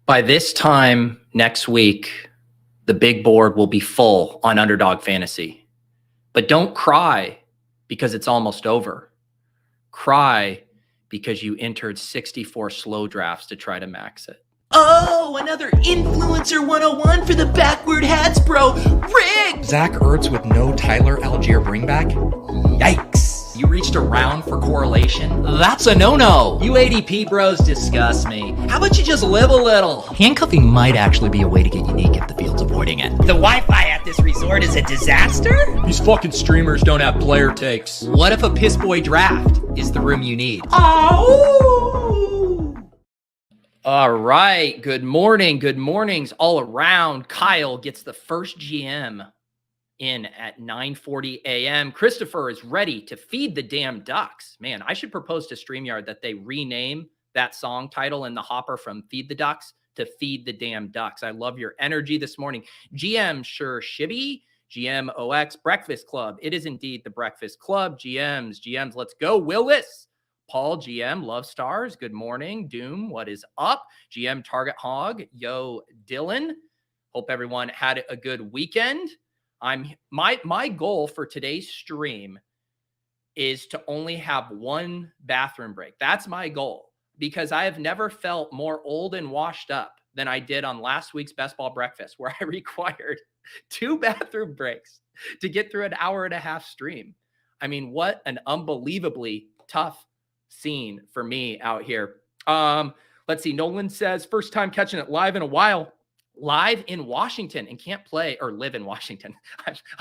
By this time next week, the big board will be full on Underdog Fantasy. But don't cry because it's almost over. Cry because you entered 64 slow drafts to try to max it. Oh, another Influencer 101 for the backward hats, bro. Rigged! Zach Ertz with no Tyler Algier bringback? Yikes. You reached around for correlation? That's a no-no. You ADP bros disgust me. How about you just live a little? Handcuffing might actually be a way to get unique if the field's avoiding it. The Wi-Fi at this resort is a disaster? These fucking streamers don't have player takes. What if a piss boy draft is the room you need? Oh! All right. Good morning. Good mornings all around. Kyle gets the first GM in at 9:40 a.m. Christopher is ready to feed the damn ducks. Man, I should propose to StreamYard that they rename that song title in the hopper from Feed the Ducks to Feed the Damn Ducks. I love your energy this morning. GM Sure Shibby, GM OX Breakfast Club. It is indeed the Breakfast Club. GMs, let's go. Willis. Paul, GM, Love Stars, good morning. Doom, what is up? GM Target Hog, yo, Dylan. Hope everyone had a good weekend. My goal for today's stream is to only have one bathroom break. That's my goal because I have never felt more old and washed up than I did on last week's Best Ball Breakfast, where I required 2 bathroom breaks to get through an hour and a half stream. I mean, what an unbelievably tough scene for me out here. Let's see. Nolan says, first time catching it live in a while. Live in Washington and can't play, or live in Washington.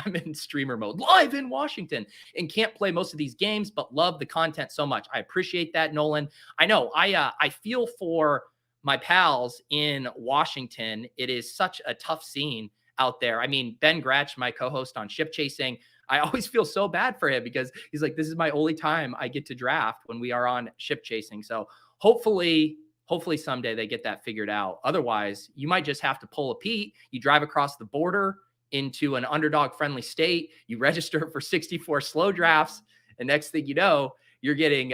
I'm in streamer mode. Live in Washington and can't play most of these games, but love the content so much. I appreciate that, Nolan. I know I feel for my pals in Washington. It is such a tough scene out there. I mean, Ben Gratch, my co-host on Ship Chasing, I always feel so bad for him because he's like, this is my only time I get to draft when we are on Ship Chasing. So hopefully someday they get that figured out. Otherwise, you might just have to pull a Pete. You drive across the border into an underdog-friendly state. You register for 64 slow drafts, and next thing you know, you're getting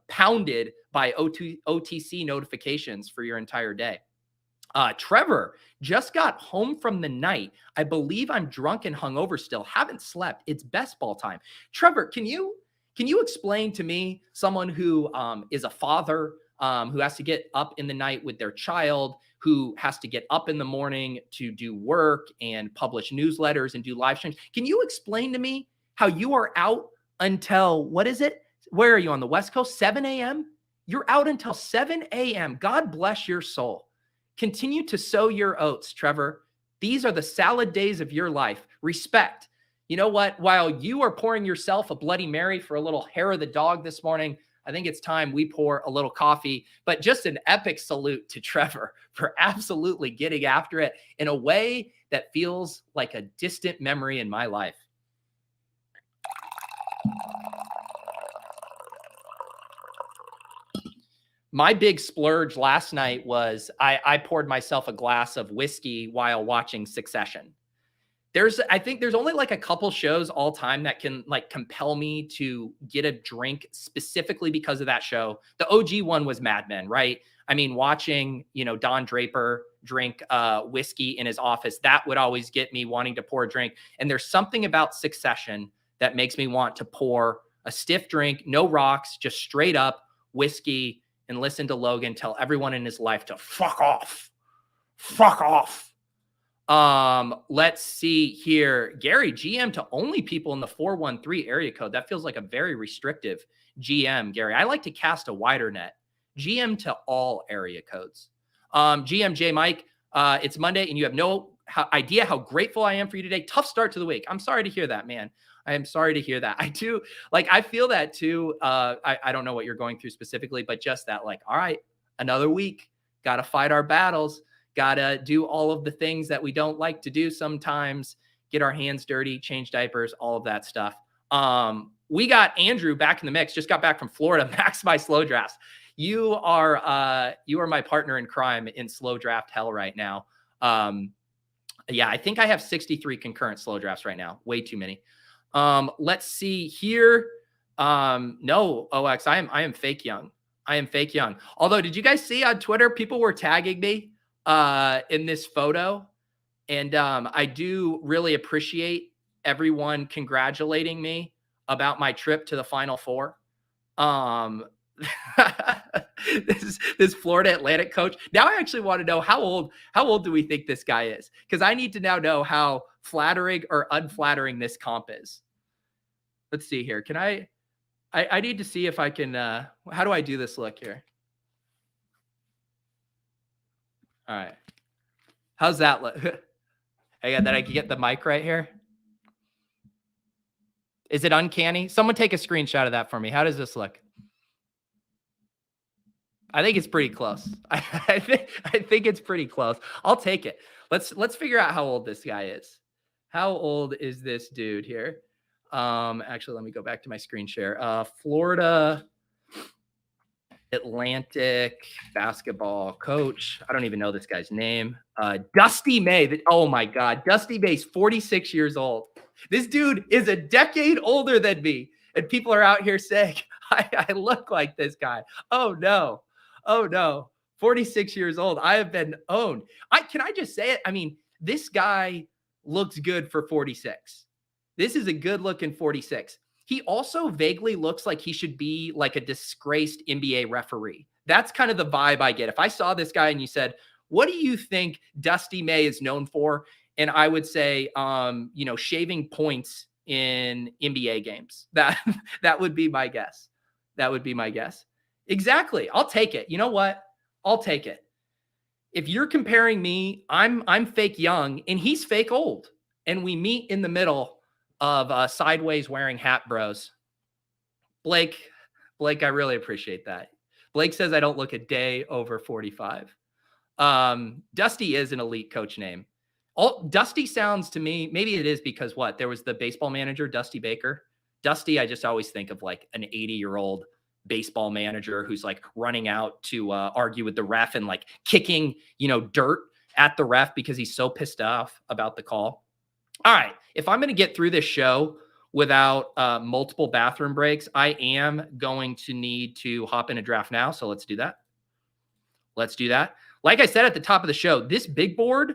pounded by OTC notifications for your entire day. Trevor just got home from the night. I believe I'm drunk and hungover still. Haven't slept. It's best ball time. Trevor, can you explain to me, someone who is a father, who has to get up in the night with their child, who has to get up in the morning to do work and publish newsletters and do live streams. Can you explain to me how you are out until, what is it? Where are you on the West Coast? 7 a.m.? You're out until 7 a.m. God bless your soul. Continue to sow your oats, Trevor. These are the salad days of your life. Respect. You know what? While you are pouring yourself a Bloody Mary for a little hair of the dog this morning, I think it's time we pour a little coffee, but just an epic salute to Trevor for absolutely getting after it in a way that feels like a distant memory in my life. My big splurge last night was I poured myself a glass of whiskey while watching Succession. I think there's only like a couple shows all time that can like compel me to get a drink specifically because of that show. The OG one was Mad Men, right? I mean, watching, Don Draper drink whiskey in his office, that would always get me wanting to pour a drink. And there's something about Succession that makes me want to pour a stiff drink, no rocks, just straight up whiskey, and listen to Logan tell everyone in his life to fuck off. Fuck off. Let's see here. Gary, GM to only people in the 413 area code. That feels like a very restrictive GM, Gary. I like to cast a wider net. GM to all area codes. GM J Mike, it's Monday and you have no idea how grateful I am for you today. Tough start to the week. I'm sorry to hear that, man. I am sorry to hear that. I do. I feel that too. I don't know what you're going through specifically, but just that, all right, another week, got to fight our battles. Got to do all of the things that we don't like to do sometimes, get our hands dirty, change diapers, all of that stuff. We got Andrew back in the mix, just got back from Florida, max my slow drafts. You are my partner in crime in slow draft hell right now. Yeah, I think I have 63 concurrent slow drafts right now. Way too many. Let's see here. No, OX, I am fake young. I am fake young. Although, did you guys see on Twitter, people were tagging me in this photo? And I do really appreciate everyone congratulating me about my trip to the Final Four. This Florida Atlantic coach. Now I actually want to know how old do we think this guy is? Because I need to now know how flattering or unflattering this comp is. Let's see here. Can I need to see if I can how do I do this look here? All right. How's that look? I got that. I can get the mic right here. Is it uncanny? Someone take a screenshot of that for me. How does this look? I think it's pretty close. I think it's pretty close. I'll take it. Let's figure out how old this guy is. How old is this dude here? Actually, let me go back to my screen share. Florida Atlantic basketball coach. I don't even know this guy's name. Dusty May. Oh my God. Dusty May's 46 years old. This dude is a decade older than me. And people are out here saying, I look like this guy. Oh no. Oh no. 46 years old. I have been owned. Can I just say it? I mean, this guy looks good for 46. This is a good looking 46. He also vaguely looks like he should be like a disgraced NBA referee. That's kind of the vibe I get. If I saw this guy and you said, what do you think Dusty May is known for? And I would say, shaving points in NBA games. That would be my guess. That would be my guess. Exactly. I'll take it. You know what? I'll take it. If you're comparing me, I'm fake young and he's fake old. And we meet in the middle of sideways wearing hat bros. Blake, I really appreciate that. Blake says I don't look a day over 45. Dusty is an elite coach name. Dusty sounds to me, maybe it is because there was the baseball manager, Dusty Baker. Dusty, I just always think of like an 80-year-old baseball manager who's like running out to argue with the ref and like kicking, dirt at the ref because he's so pissed off about the call. All right. If I'm going to get through this show without multiple bathroom breaks, I am going to need to hop in a draft now. So let's do that. Like I said at the top of the show, this big board,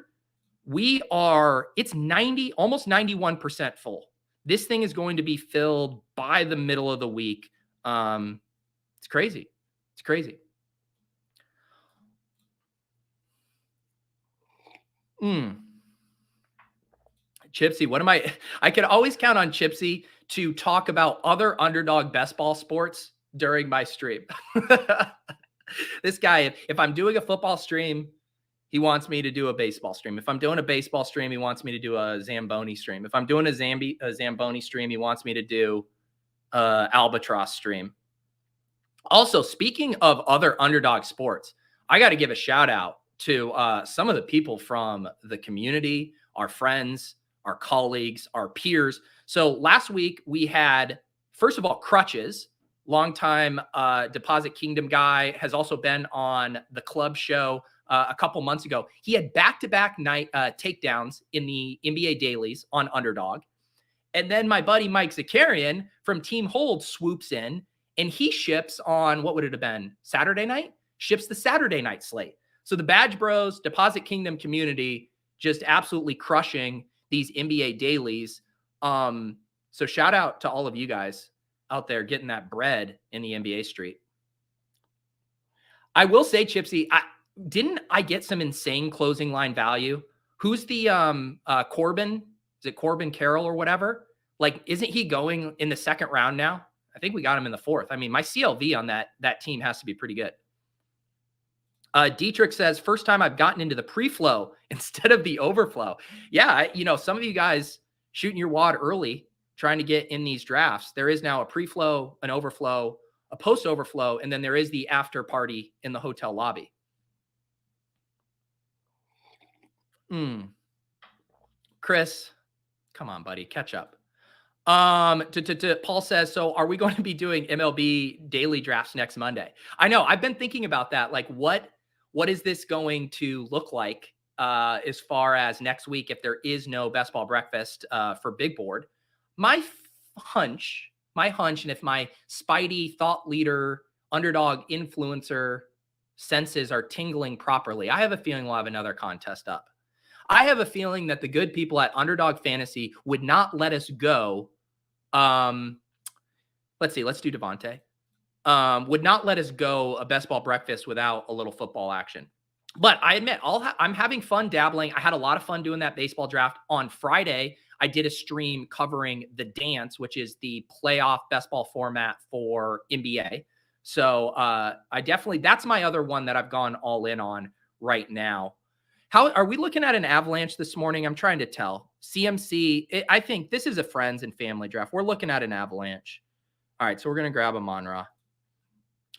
it's 90, almost 91% full. This thing is going to be filled by the middle of the week. It's crazy. It's crazy. Chipsy, I could always count on Chipsy to talk about other underdog best ball sports during my stream. This guy, if I'm doing a football stream, he wants me to do a baseball stream. If I'm doing a baseball stream, he wants me to do a Zamboni stream. If I'm doing a Zamboni stream, he wants me to do albatross stream. Also, speaking of other underdog sports, I got to give a shout out to some of the people from the community, our friends, our colleagues, our peers. So last week we had, first of all, Crutches, longtime Deposit Kingdom guy, has also been on the club show a couple months ago. He had back-to-back night takedowns in the NBA dailies on Underdog. And then my buddy Mike Zakarian from Team Hold swoops in and he ships on, what would it have been? Saturday night? Ships the Saturday night slate. So the Badge Bros, Deposit Kingdom community, just absolutely crushing these NBA dailies. So shout out to all of you guys out there getting that bread in the NBA street. I will say, Chipsy, didn't I get some insane closing line value? Who's the Corbin? Is it Corbin Carroll or whatever? Like, isn't he going in the second round now? I think we got him in the fourth. I mean, my CLV on that team has to be pretty good. Dietrich says, first time I've gotten into the pre-flow instead of the overflow. Yeah, some of you guys shooting your wad early, trying to get in these drafts. There is now a pre-flow, an overflow, a post-overflow, and then there is the after party in the hotel lobby. Chris, come on, buddy, catch up. Paul says, so are we going to be doing MLB daily drafts next Monday? I know I've been thinking about that. Like, what is this going to look like as far as next week if there is no best ball breakfast for Big Board? My hunch, and if my Spidey thought leader underdog influencer senses are tingling properly, I have a feeling we'll have another contest up. I have a feeling that the good people at Underdog Fantasy would not let us go. Let's see. Let's do Devontae. Would not let us go a best ball breakfast without a little football action. But I admit, I'm having fun dabbling. I had a lot of fun doing that baseball draft. On Friday, I did a stream covering the dance, which is the playoff best ball format for NBA. So that's my other one that I've gone all in on right now. How are we looking at an avalanche this morning? I'm trying to tell. CMC, I think this is a friends and family draft. We're looking at an avalanche. All right, so we're going to grab Amon-Ra.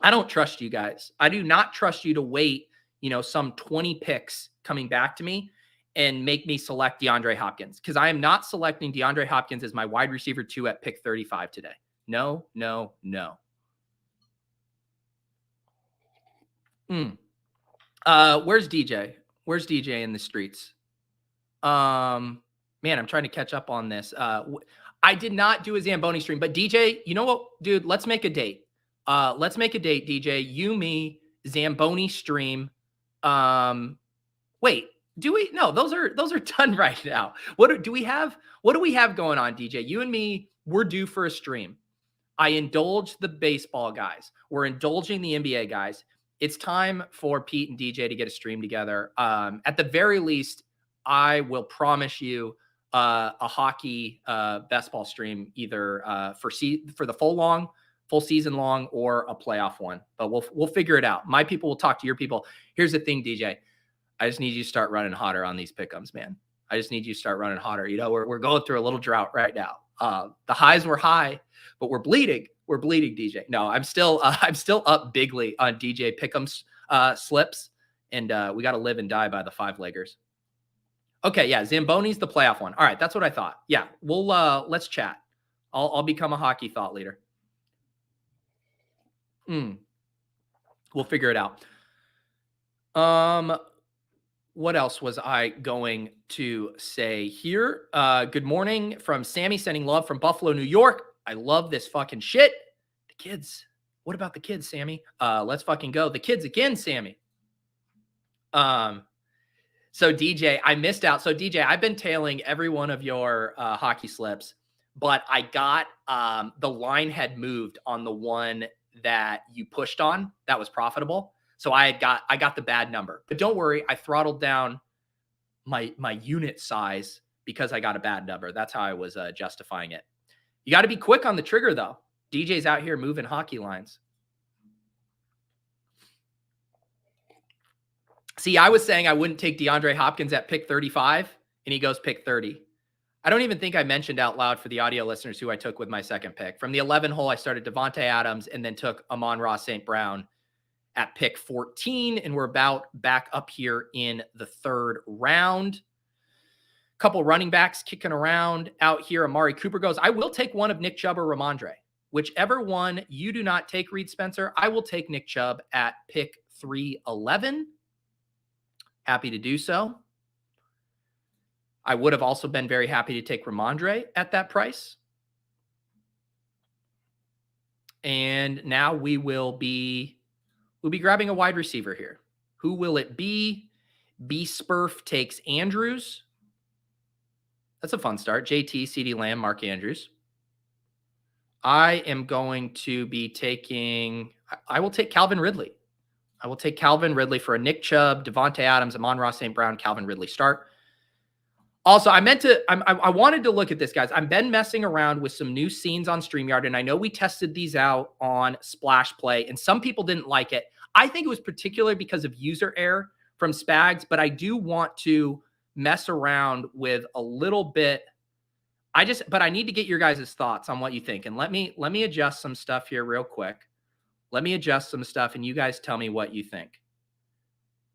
I don't trust you guys. I do not trust you to wait, some 20 picks coming back to me and make me select DeAndre Hopkins, because I am not selecting DeAndre Hopkins as my wide receiver 2 at pick 35 today. No. Where's DJ? Where's DJ in the streets? Man, I'm trying to catch up on this. I did not do a Zamboni stream, but DJ, you know what, dude? Let's make a date. Let's make a date, DJ. You, me, Zamboni stream. Wait, do we? No, those are done right now. What do we have going on, DJ? You and me, we're due for a stream. I indulged the baseball guys. We're indulging the NBA guys. It's time for Pete and DJ to get a stream together. At the very least, I will promise you a hockey best ball stream, either for the full season long, or a playoff one. But we'll figure it out. My people will talk to your people. Here's the thing, DJ. I just need you to start running hotter on these pick'ems, man. I just need you to start running hotter. We're going through a little drought right now. The highs were high, but we're bleeding. We're bleeding, DJ. No, I'm still up bigly on DJ pick'ems slips, and we got to live and die by the 5-leggers. Okay, yeah, Zamboni's the playoff one. All right, that's what I thought. Yeah, we'll let's chat. I'll become a hockey thought leader. We'll figure it out. What else was I going to say here? Good morning from Sammy, sending love from Buffalo, New York. I love this fucking shit. The kids. What about the kids, Sammy? Let's fucking go. The kids again, Sammy. So DJ, I missed out. So DJ, I've been tailing every one of your hockey slips, but I got the line had moved on the one that you pushed on that was profitable. So I got the bad number. But don't worry, I throttled down my unit size because I got a bad number. That's how I was justifying it. You got to be quick on the trigger, though. DJ's out here moving hockey lines. See, I was saying I wouldn't take DeAndre Hopkins at pick 35, and he goes pick 30. I don't even think I mentioned out loud for the audio listeners who I took with my second pick. From the 11 hole, I started Devontae Adams and then took Amon-Ra St. Brown at pick 14, and we're about back up here in the third round. Couple running backs kicking around out here. Amari Cooper goes. I will take one of Nick Chubb or Ramondre. Whichever one you do not take, Reed Spencer, I will take Nick Chubb at pick 311. Happy to do so. I would have also been very happy to take Ramondre at that price. And now we'll be grabbing a wide receiver here. Who will it be? B Spurf takes Andrews. That's a fun start. JT, CeeDee Lamb, Mark Andrews. I am going to be taking, I will take Calvin Ridley. I will take Calvin Ridley for a Nick Chubb, Devontae Adams, Amon-Ra St. Brown, Calvin Ridley start. Also, I wanted to look at this, guys. I've been messing around with some new scenes on StreamYard, and I know we tested these out on Splash Play, and some people didn't like it. I think it was particularly because of user error from Spags, but I do want to mess around with a little bit. But I need to get your guys' thoughts on what you think. And let me adjust some stuff here real quick. Let me adjust some stuff, and you guys tell me what you think.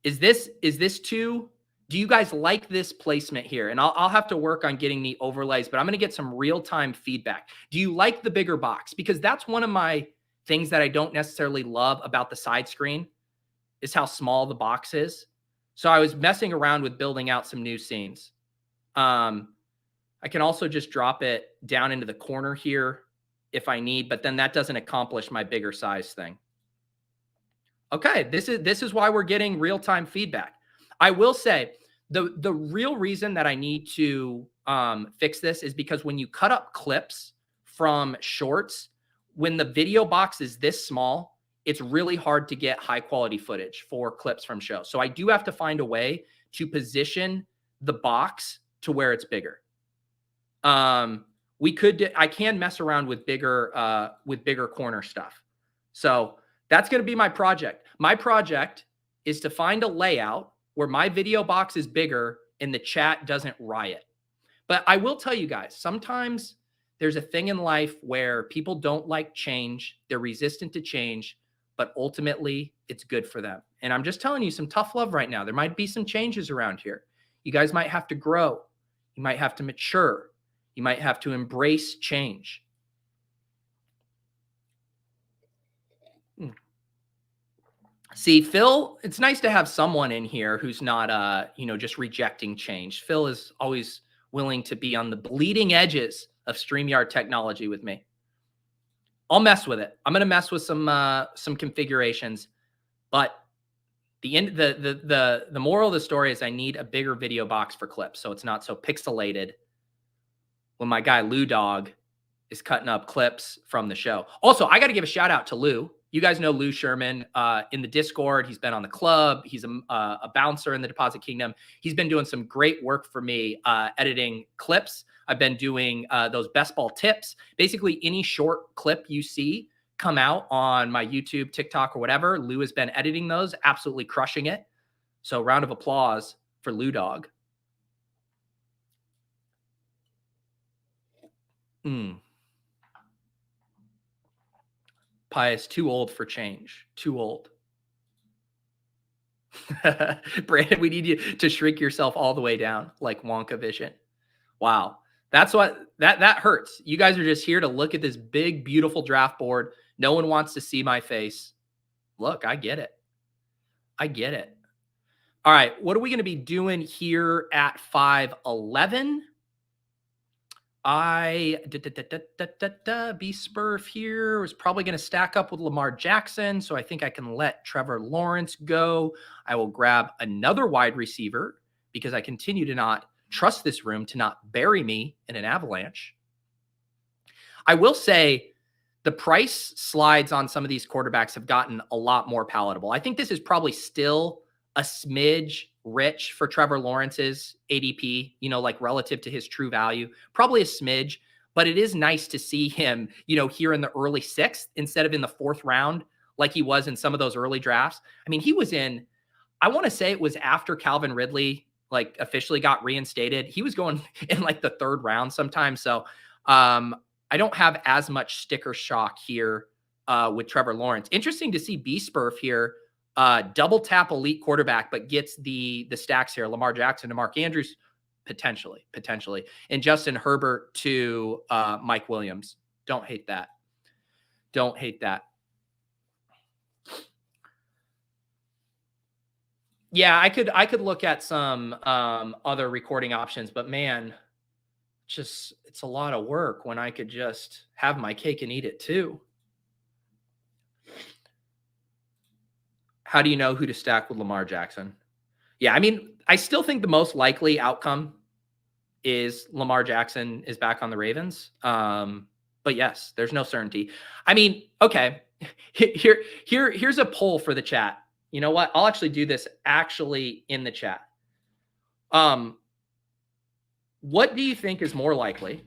Is this too? Do you guys like this placement here? And I'll have to work on getting the overlays, but I'm going to get some real-time feedback. Do you like the bigger box? Because that's one of my things that I don't necessarily love about the side screen is how small the box is. So I was messing around with building out some new scenes. I can also just drop it down into the corner here if I need, but then that doesn't accomplish my bigger size thing. Okay, this is why we're getting real-time feedback. I will say the real reason that I need to fix this is because when you cut up clips from shorts, when the video box is this small, it's really hard to get high quality footage for clips from shows. So I do have to find a way to position the box to where it's bigger. I can mess around with bigger corner stuff. So that's going to be my project. My project is to find a layout where my video box is bigger and the chat doesn't riot. But I will tell you guys, sometimes there's a thing in life where people don't like change. They're resistant to change, but ultimately it's good for them. And I'm just telling you some tough love right now. There might be some changes around here. You guys might have to grow. You might have to mature. You might have to embrace change. See, Phil, it's nice to have someone in here who's not, just rejecting change. Phil is always willing to be on the bleeding edges of StreamYard technology with me. I'll mess with it. I'm going to mess with some configurations, but the moral of the story is I need a bigger video box for clips, so it's not so pixelated when my guy Lou Dog is cutting up clips from the show. Also, I got to give a shout out to Lou. You guys know Lou Sherman in the Discord. He's been on the club. He's a bouncer in the Deposit Kingdom. He's been doing some great work for me editing clips. I've been doing those best ball tips. Basically, any short clip you see come out on my YouTube, TikTok, or whatever, Lou has been editing those, absolutely crushing it. So round of applause for Lou Dog. Pius, too old for change. Too old. Brandon, we need you to shrink yourself all the way down like Wonka Vision. Wow. That's what that hurts. You guys are just here to look at this big, beautiful draft board. No one wants to see my face. Look, I get it. I get it. All right. What are we going to be doing here at 5:11? B Spurf here was probably going to stack up with Lamar Jackson. So I think I can let Trevor Lawrence go. I will grab another wide receiver because I continue to not trust this room to not bury me in an avalanche. I will say the price slides on some of these quarterbacks have gotten a lot more palatable. I think this is probably still a smidge rich for Trevor Lawrence's ADP, like relative to his true value, probably a smidge, but it is nice to see him, here in the early 6th instead of in the 4th round, like he was in some of those early drafts. I mean, he was in, I want to say it was after Calvin Ridley, officially got reinstated. He was going in the 3rd round sometimes. So I don't have as much sticker shock here with Trevor Lawrence. Interesting to see B Spurf here. Double tap elite quarterback, but gets the stacks here. Lamar Jackson to Mark Andrews, potentially, and Justin Herbert to Mike Williams. Don't hate that. Don't hate that. Yeah, I could look at some other recording options, but man, it's a lot of work when I could just have my cake and eat it too. How do you know who to stack with Lamar Jackson? Yeah, I mean, I still think the most likely outcome is Lamar Jackson is back on the Ravens. But yes, there's no certainty. I mean, okay, here's a poll for the chat. You know what? I'll actually do this in the chat. What do you think is more likely?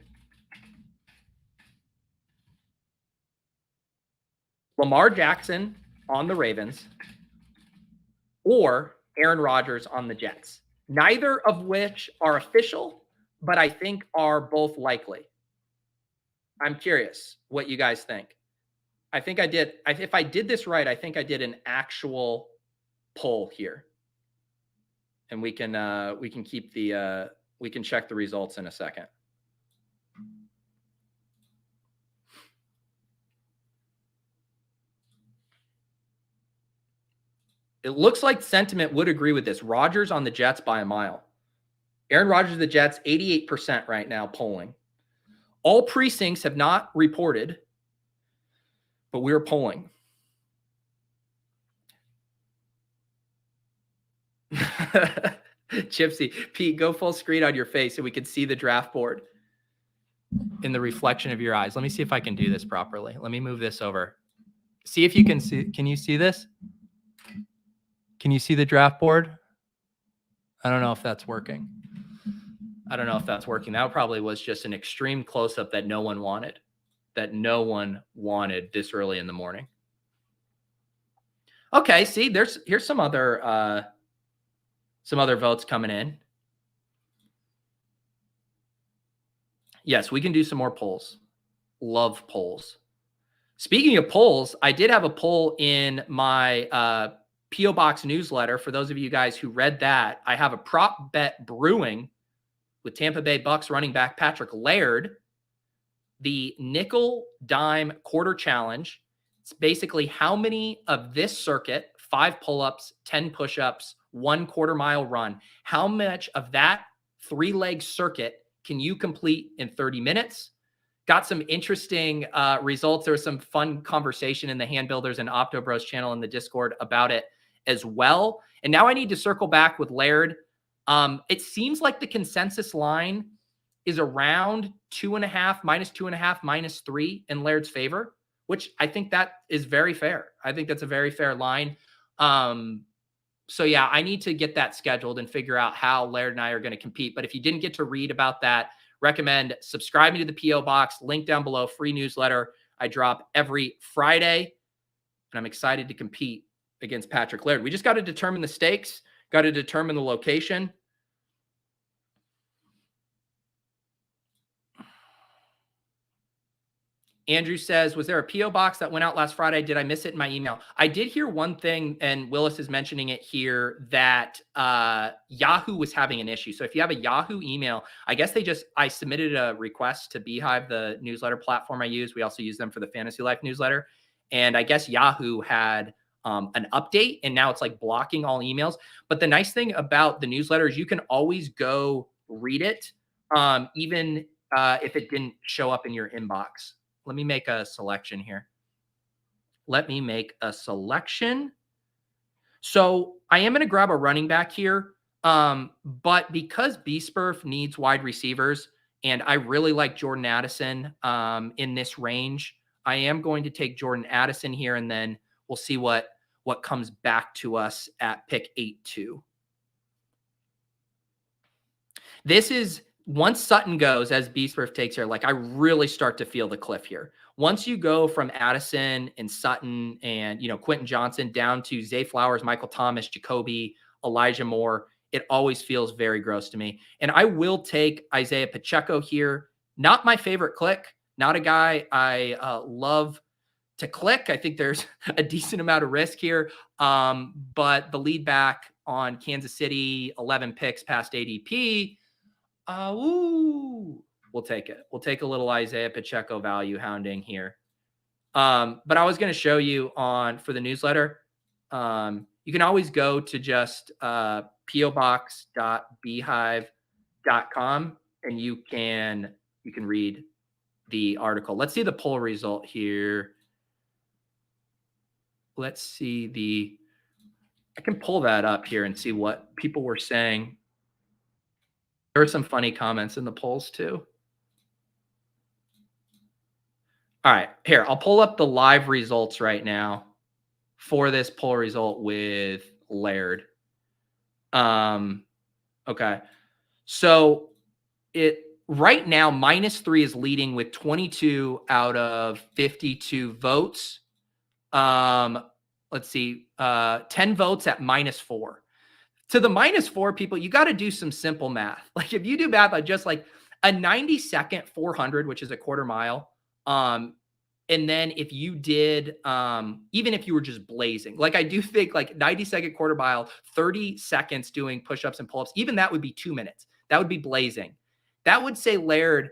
Lamar Jackson on the Ravens or Aaron Rodgers on the Jets? Neither of which are official, but I think are both likely. I'm curious what you guys think. I think I did. If I did this right, I think I did an actual poll here, and we can keep the we can check the results in a second. It looks like sentiment would agree with this. Rodgers on the Jets by a mile. Aaron Rodgers of the Jets, 88% right now polling. All precincts have not reported, but we're polling. Gypsy, Pete, go full screen on your face so we can see the draft board in the reflection of your eyes. Let me see if I can do this properly. Let me move this over. See if you can see. Can you see this? Can you see the draft board? I don't know if that's working. That probably was just an extreme close-up that no one wanted. This early in the morning. Okay, see, here's some other votes coming in. Yes, we can do some more polls. Love polls. Speaking of polls, I did have a poll in my P.O. Box newsletter. For those of you guys who read that, I have a prop bet brewing with Tampa Bay Bucks running back Patrick Laird, the nickel dime quarter challenge. It's basically how many of this circuit, 5 pull-ups, 10 push-ups, 1 quarter-mile run, how much of that 3-leg circuit can you complete in 30 minutes? Got some interesting results. There was some fun conversation in the Hand Builders and Opto Bros channel in the Discord about it as well. And now I need to circle back with Laird. It seems like the consensus line is around -2.5, -3 in Laird's favor, which I think that is very fair. I think that's a very fair line. So yeah, I need to get that scheduled and figure out how Laird and I are going to compete. But if you didn't get to read about that, recommend subscribing to the P.O. Box, link down below, free newsletter. I drop every Friday, and I'm excited to compete against Patrick Laird. We just got to determine the stakes, got to determine the location. Andrew says, was there a P.O. box that went out last Friday? Did I miss it in my email? I did hear one thing, and Willis is mentioning it here, that Yahoo was having an issue. So if you have a Yahoo email, I guess I submitted a request to Beehive, the newsletter platform I use. We also use them for the Fantasy Life newsletter. And I guess Yahoo had an update, and now it's like blocking all emails. But the nice thing about the newsletter is you can always go read it, even if it didn't show up in your inbox. Let me make a selection here. So I am going to grab a running back here. But because B-Spurf needs wide receivers, and I really like Jordan Addison in this range, I am going to take Jordan Addison here, and then we'll see what comes back to us at pick 8-2. This is, once Sutton goes, as B-Spurf takes here, like I really start to feel the cliff here. Once you go from Addison and Sutton and, Quentin Johnson down to Zay Flowers, Michael Thomas, Jacoby, Elijah Moore, it always feels very gross to me. And I will take Isaiah Pacheco here. Not my favorite click, not a guy I love to click. I think there's a decent amount of risk here. But the lead back on Kansas City, 11 picks past ADP, we'll take it. We'll take a little Isaiah Pacheco value hounding here. But I was going to show you for the newsletter. You can always go to just pobox.beehive.com and you can read the article. Let's see the poll result here. Let's see I can pull that up here and see what people were saying. There were some funny comments in the polls too. All right, here, I'll pull up the live results right now for this poll result with Laird. Okay. So right now, -3 is leading with 22 out of 52 votes. Let's see, 10 votes at -4. To the -4 people, you got to do some simple math. Like if you do math on just like a 90-second 400, which is a quarter mile, and then if you did, even if you were just blazing, like I do think like 90-second quarter mile, 30 seconds doing push-ups and pull-ups, even that would be 2 minutes. That would be blazing. That would say Laird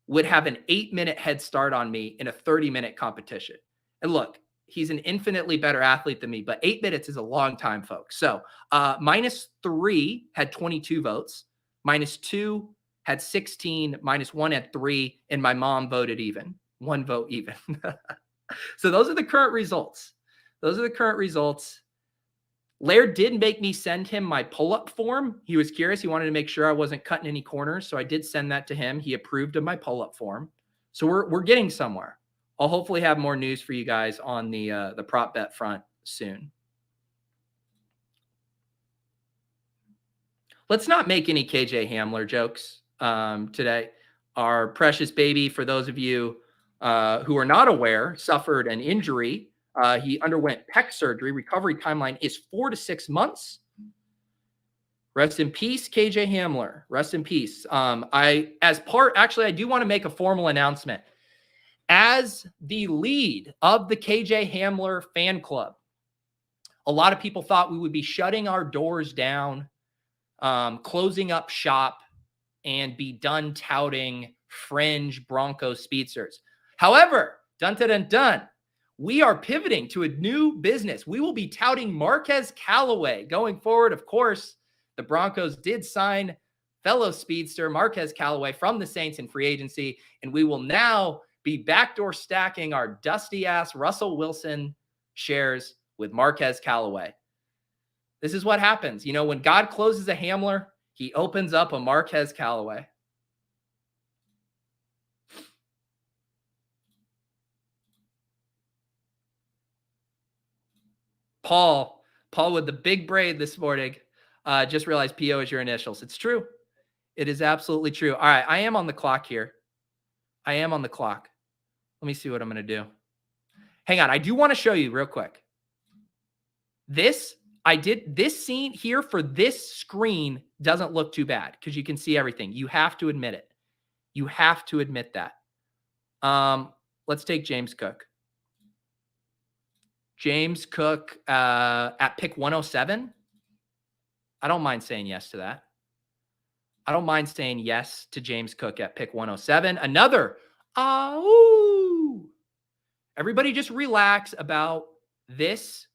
would have an 8-minute head start on me in a 30-minute competition. And look, he's an infinitely better athlete than me, but 8 minutes is a long time, folks. So -3 had 22 votes, -2 had 16, -1 had 3, and my mom voted even. 1 vote even. So those are the current results. Laird did make me send him my pull-up form. He was curious. He wanted to make sure I wasn't cutting any corners. So I did send that to him. He approved of my pull-up form. So we're getting somewhere. I'll hopefully have more news for you guys on the prop bet front soon. Let's not make any KJ Hamler jokes today. Our precious baby, for those of you who are not aware, suffered an injury. He underwent pec surgery. Recovery timeline is 4 to 6 months. Rest in peace, KJ Hamler. Rest in peace. I do want to make a formal announcement. As the lead of the KJ Hamler fan club, a lot of people thought we would be shutting our doors down, closing up shop, and be done touting fringe Bronco speedsters. However, dun, we are pivoting to a new business. We will be touting Marquez Callaway going forward. Of course, the Broncos did sign fellow speedster Marquez Callaway from the Saints in free agency, and we will now be backdoor stacking our dusty-ass Russell Wilson shares with Marquez Callaway. This is what happens. You know, when God closes a Hamler, he opens up a Marquez Callaway. Paul with the big braid this morning. Just realized PO is your initials. It's true. It is absolutely true. All right. I am on the clock here. I am on the clock. Let me see what I'm going to do. Hang on. I do want to show you real quick. This scene here for this screen doesn't look too bad because you can see everything. You have to admit it. You have to admit that. Let's take James Cook. James Cook at pick 107. I don't mind saying yes to that. I don't mind saying yes to James Cook at pick 107. Another, everybody just relax about this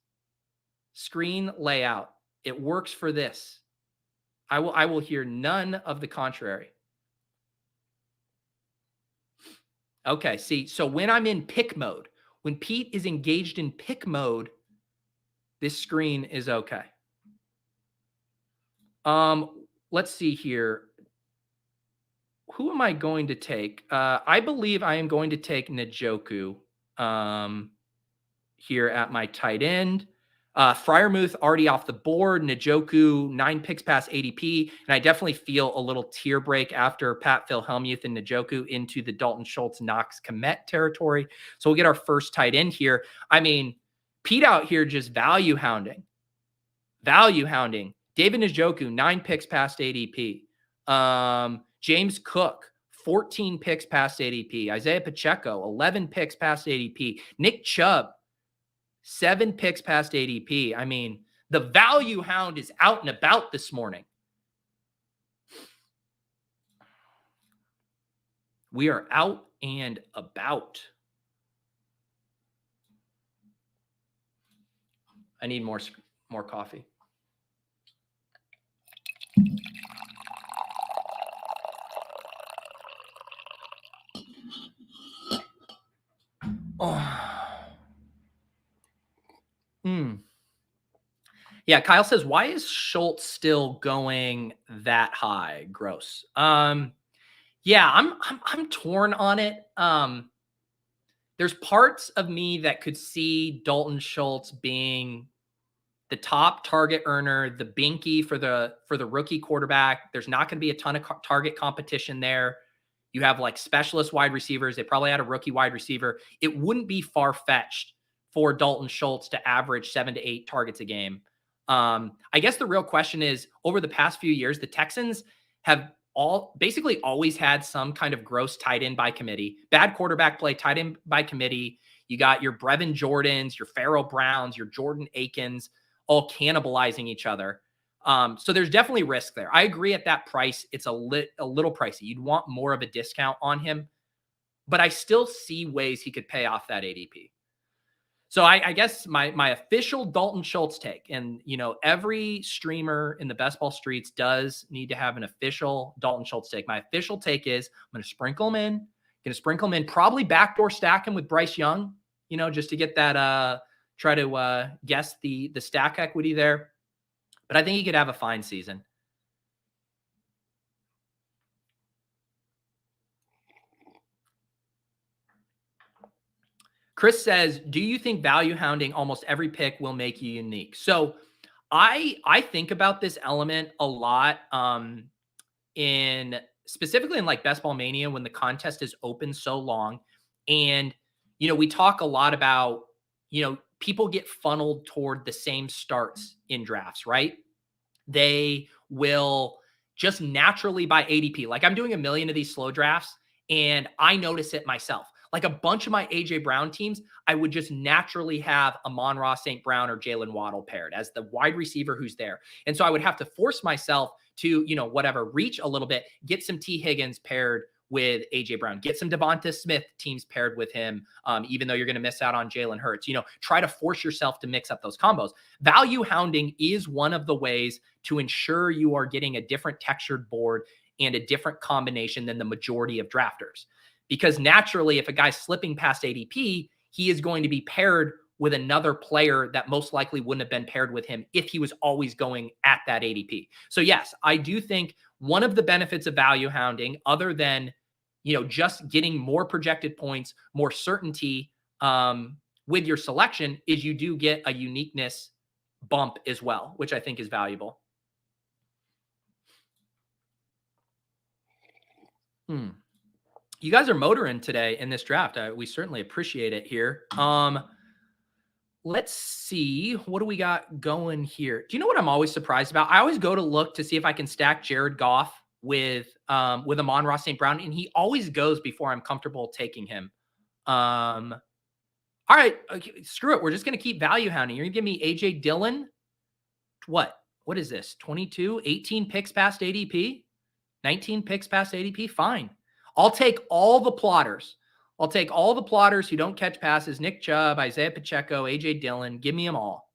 screen layout. It works for this. I will hear none of the contrary. Okay, see, so when I'm in pick mode, when Pete is engaged in pick mode, this screen is okay. Let's see here. Who am I going to take? I believe I am going to take Njoku here at my tight end. Freiermuth already off the board. Njoku, 9 picks past ADP. And I definitely feel a little tear break after Pat Wilhelmuth and Njoku into the Dalton Schultz, Knox, Komet territory. So we'll get our first tight end here. I mean, Pete out here just value hounding. David Njoku, 9 picks past ADP. James Cook, 14 picks past ADP. Isaiah Pacheco, 11 picks past ADP. Nick Chubb, 7 picks past ADP. I mean, the value hound is out and about this morning. We are out and about. I need more coffee. Yeah, Kyle says, why is Schultz still going that high? Gross. Yeah, I'm torn on it. There's parts of me that could see Dalton Schultz being the top target earner, the binky for the rookie quarterback. There's not going to be a ton of target competition there. You have like specialist wide receivers. They probably had a rookie wide receiver. It wouldn't be far-fetched for Dalton Schultz to average 7 to 8 targets a game. I guess the real question is, over the past few years, the Texans have basically always had some kind of gross tight end by committee, bad quarterback play, tight end by committee. You got your Brevin Jordans, your Pharaoh Browns, your Jordan Akins, all cannibalizing each other. So there's definitely risk there. I agree at that price. It's a little pricey. You'd want more of a discount on him, but I still see ways he could pay off that ADP. So I guess my official Dalton Schultz take, and you know, every streamer in the best ball streets does need to have an official Dalton Schultz take. My official take is I'm going to sprinkle him in, probably backdoor stack him with Bryce Young, you know, just to get that, try to guess the stack equity there. but I think he could have a fine season. Chris says, do you think value hounding almost every pick will make you unique? So I think about this element a lot in specifically in like Best Ball Mania when the contest is open so long. And, we talk a lot about, people get funneled toward the same starts in drafts, right? They will just naturally buy ADP. Like I'm doing a million of these slow drafts and I notice it myself. Like a bunch of my AJ Brown teams, I would just naturally have Amon-Ra St. Brown or Jalen Waddle paired as the wide receiver who's there. And so I would have to force myself to, reach a little bit, get some T. Higgins paired with AJ Brown, get some Devonta Smith teams paired with him, even though you're going to miss out on Jalen Hurts. Try to force yourself to mix up those combos. Value hounding is one of the ways to ensure you are getting a different textured board and a different combination than the majority of drafters. Because naturally, if a guy's slipping past ADP, he is going to be paired with another player that most likely wouldn't have been paired with him if he was always going at that ADP. So yes, I do think one of the benefits of value hounding, other than, just getting more projected points, more certainty with your selection, is you do get a uniqueness bump as well, which I think is valuable. You guys are motoring today in this draft. We certainly appreciate it here. Let's see. What do we got going here? Do you know what I'm always surprised about? I always go to look to see if I can stack Jared Goff with Amon-Ra St. Brown, and he always goes before I'm comfortable taking him. All right. Okay, screw it. We're just going to keep value hounding. You're going to give me A.J. Dillon. What is this? 22, 18 picks past ADP, 19 picks past ADP. Fine. I'll take all the plotters. I'll take all the plotters who don't catch passes. Nick Chubb, Isaiah Pacheco, A.J. Dillon. Give me them all.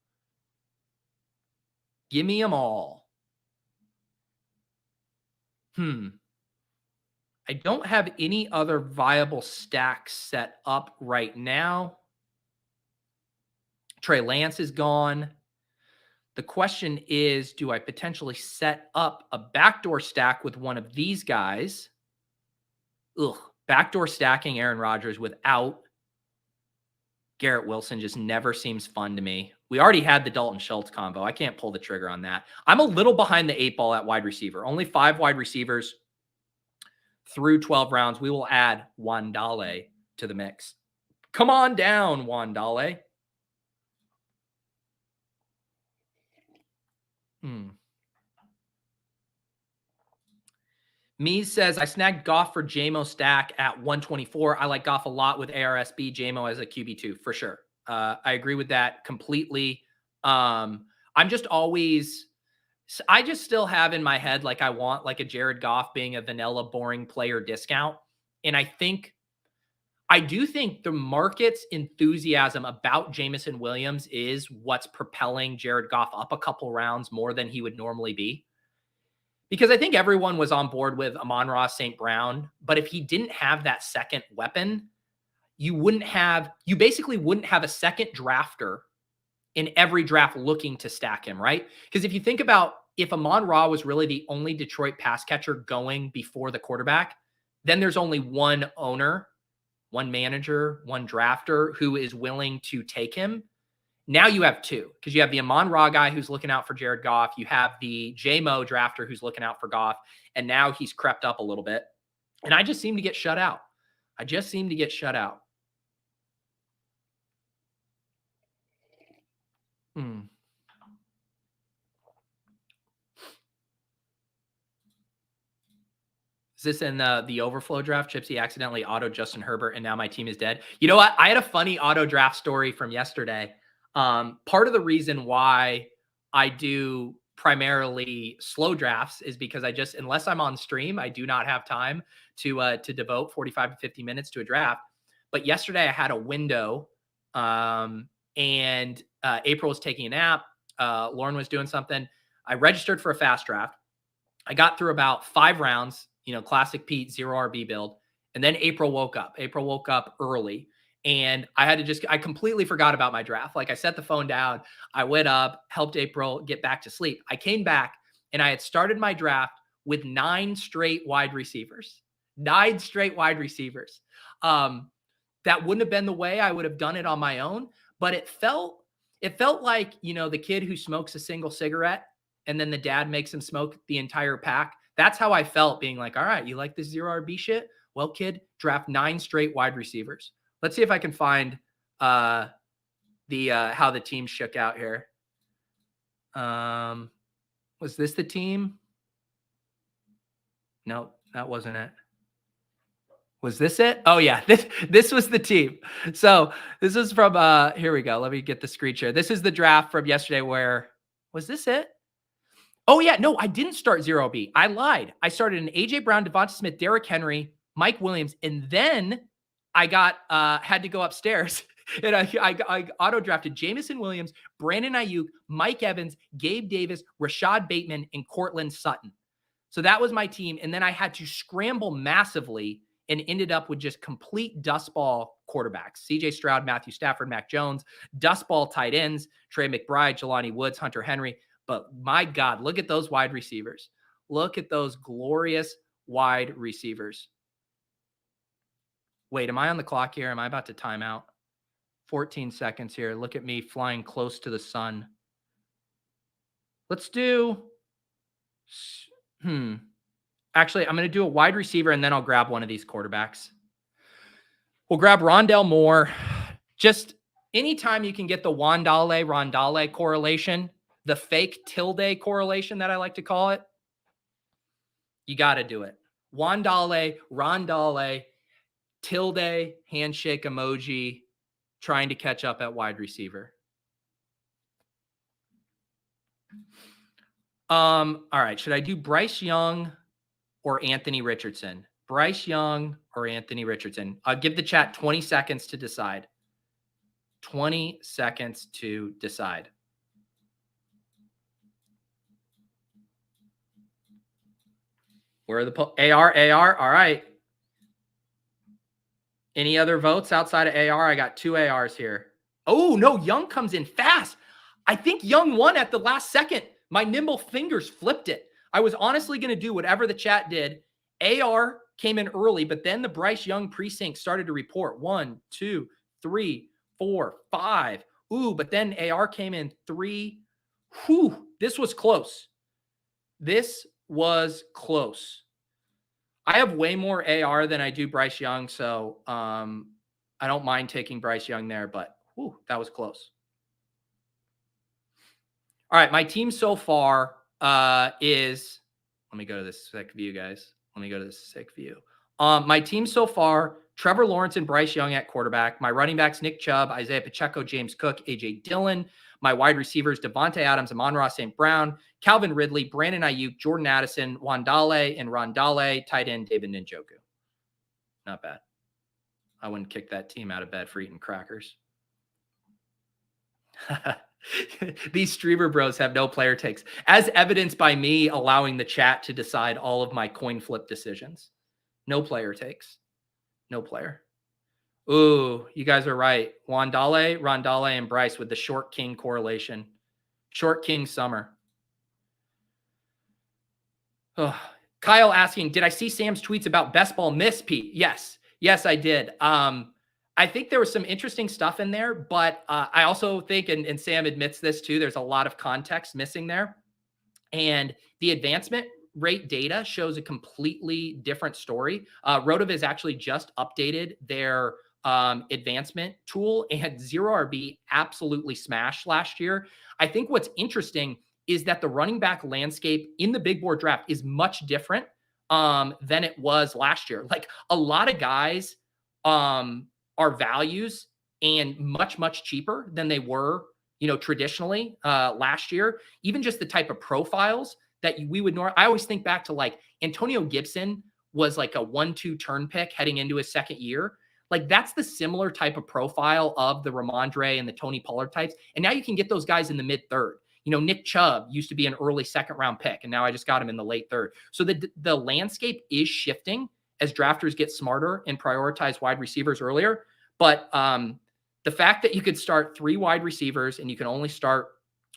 Give me them all. I don't have any other viable stacks set up right now. Trey Lance is gone. The question is, do I potentially set up a backdoor stack with one of these guys? Backdoor stacking Aaron Rodgers without Garrett Wilson just never seems fun to me. We already had the Dalton Schultz combo. I can't pull the trigger on that. I'm a little behind the 8 ball at wide receiver. Only 5 wide receivers through 12 rounds. We will add Wandale to the mix. Come on down, Wandale. Mies says, I snagged Goff for JMO stack at 124. I like Goff a lot with ARSB, JMO as a QB2 for sure. I agree with that completely. I just still have in my head, like I want like a Jared Goff being a vanilla boring player discount. And I do think the market's enthusiasm about Jameson Williams is what's propelling Jared Goff up a couple rounds more than he would normally be. Because I think everyone was on board with Amon-Ra St. Brown, but if he didn't have that second weapon, you basically wouldn't have a second drafter in every draft looking to stack him, right? Because if you think about if Amon-Ra was really the only Detroit pass catcher going before the quarterback, then there's only one owner, one manager, one drafter who is willing to take him. Now you have 2, because you have the Amon-Ra guy who's looking out for Jared Goff. You have the JMO drafter who's looking out for Goff. And now he's crept up a little bit. And I just seem to get shut out. Is this in the overflow draft? Chipsy accidentally auto Justin Herbert, and now my team is dead. You know what? I had a funny auto draft story from yesterday. Part of the reason why I do primarily slow drafts is because unless I'm on stream, I do not have time to devote 45 to 50 minutes to a draft. But yesterday I had a window, and April was taking a nap. Lauren was doing something. I registered for a fast draft. I got through about 5 rounds, classic Pete, 0 RB build. And then April woke up. April woke up early. And I completely forgot about my draft. Like I set the phone down, I went up, helped April get back to sleep. I came back and I had started my draft with 9 straight wide receivers. 9 straight wide receivers. That wouldn't have been the way I would have done it on my own, but it felt like, the kid who smokes a single cigarette and then the dad makes him smoke the entire pack. That's how I felt, being like, all right, you like this 0 RB shit? Well, kid, draft 9 straight wide receivers. Let's see if I can find how the team shook out here. Was this the team? No, that wasn't it. Was this it? Oh yeah, this was the team. So this is from here we go. Let me get the screen share. This is the draft from yesterday. Was this it? Oh yeah, no, I didn't start 0B. I lied. I started an AJ Brown, Devonta Smith, Derrick Henry, Mike Williams, and then I got had to go upstairs and I auto drafted Jamison Williams, Brandon Ayuk, Mike Evans, Gabe Davis, Rashad Bateman, and Cortland Sutton. So that was my team, and then I had to scramble massively and ended up with just complete dust ball quarterbacks. CJ Stroud, Matthew Stafford, Mac Jones, dust ball tight ends, Trey McBride, Jelani Woods, Hunter Henry. But my God, look at those wide receivers. Look at those glorious wide receivers. Wait, am I on the clock here? Am I about to time out? 14 seconds here. Look at me flying close to the sun. Let's do... Actually, I'm going to do a wide receiver, and then I'll grab one of these quarterbacks. We'll grab Rondale Moore. Just anytime you can get the Rondale correlation, the fake tilde correlation that I like to call it, you got to do it. Rondale, tilde, handshake emoji, trying to catch up at wide receiver. All right. Should I do Bryce Young or Anthony Richardson? Bryce Young or Anthony Richardson? I'll give the chat 20 seconds to decide. 20 seconds to decide. Where are the AR? All right. Any other votes outside of AR? I got 2 ARs here. Oh, no. Young comes in fast. I think Young won at the last second. My nimble fingers flipped it. I was honestly going to do whatever the chat did. AR came in early, but then the Bryce Young precinct started to report 1, 2, 3, 4, 5. Ooh, but then AR came in 3. Whew, this was close. This was close. I have way more AR than I do Bryce Young, so I don't mind taking Bryce Young there, but whew, that was close. All right, my team so far is, let me go to this sick view, guys. Let me go to this sick view. My team so far, Trevor Lawrence and Bryce Young at quarterback. My running backs, Nick Chubb, Isaiah Pacheco, James Cook, A.J. Dillon. My wide receivers, Devontae Adams, Amon-Ra St. Brown, Calvin Ridley, Brandon Ayuk, Jordan Addison, Wandale, and Rondale, tight end David Njoku. Not bad. I wouldn't kick that team out of bed for eating crackers. These streamer bros have no player takes, as evidenced by me allowing the chat to decide all of my coin flip decisions. No player takes. No player. Ooh, you guys are right. Rondale, and Bryce with the short king correlation. Short king summer. Oh. Kyle asking, did I see Sam's tweets about best ball miss, Pete? Yes. Yes, I did. I think there was some interesting stuff in there, but I also think, and Sam admits this too, there's a lot of context missing there. And the advancement rate data shows a completely different story. Rotoviz actually just updated their advancement tool, and 0RB absolutely smashed last year. I think what's interesting is that the running back landscape in the big board draft is much different than it was last year. Like a lot of guys are values and much, much cheaper than they were, traditionally last year. Even just the type of profiles that we would I always think back to like Antonio Gibson was like a 1-2 turn pick heading into his second year. Like that's the similar type of profile of the Ramondre and the Tony Pollard types. And now you can get those guys in the mid third. Nick Chubb used to be an early second round pick, and now I just got him in the late third. So the landscape is shifting as drafters get smarter and prioritize wide receivers earlier. But the fact that you could start 3 wide receivers and you can only start,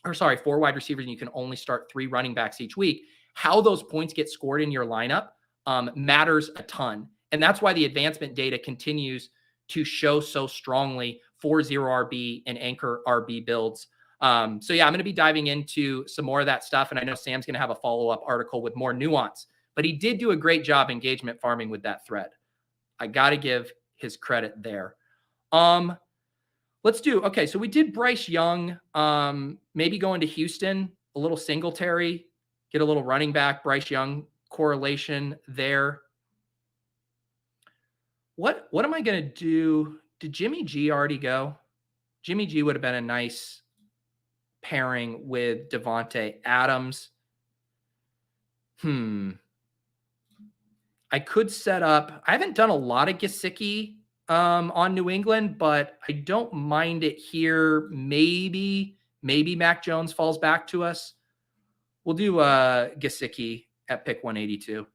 4 wide receivers and you can only start 3 running backs each week, how those points get scored in your lineup matters a ton. And that's why the advancement data continues to show so strongly for 0 RB and anchor RB builds. So yeah, I'm going to be diving into some more of that stuff. And I know Sam's going to have a follow-up article with more nuance, but he did do a great job engagement farming with that thread. I got to give his credit there. Let's do, okay. So we did Bryce Young, maybe going to Houston, a little Singletary, get a little running back, Bryce Young correlation there. What am I going to do? Did Jimmy G already go? Jimmy G would have been a nice pairing with Devontae Adams. I could set up, I haven't done a lot of Gesicki on New England, but I don't mind it here. Maybe Mac Jones falls back to us. We'll do Gesicki at pick 182.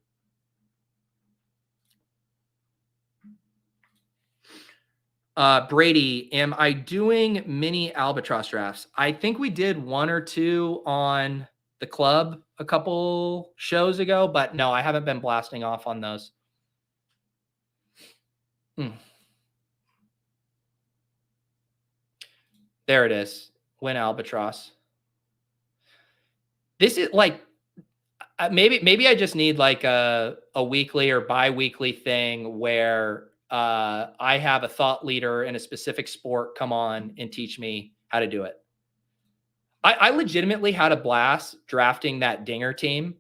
Brady, am I doing mini albatross drafts? I think we did 1 or 2 on the club a couple shows ago, but no, I haven't been blasting off on those. There it is. Win albatross. This is like, maybe I just need like a weekly or bi-weekly thing where I have a thought leader in a specific sport come on and teach me how to do it. I legitimately had a blast drafting that Dinger team.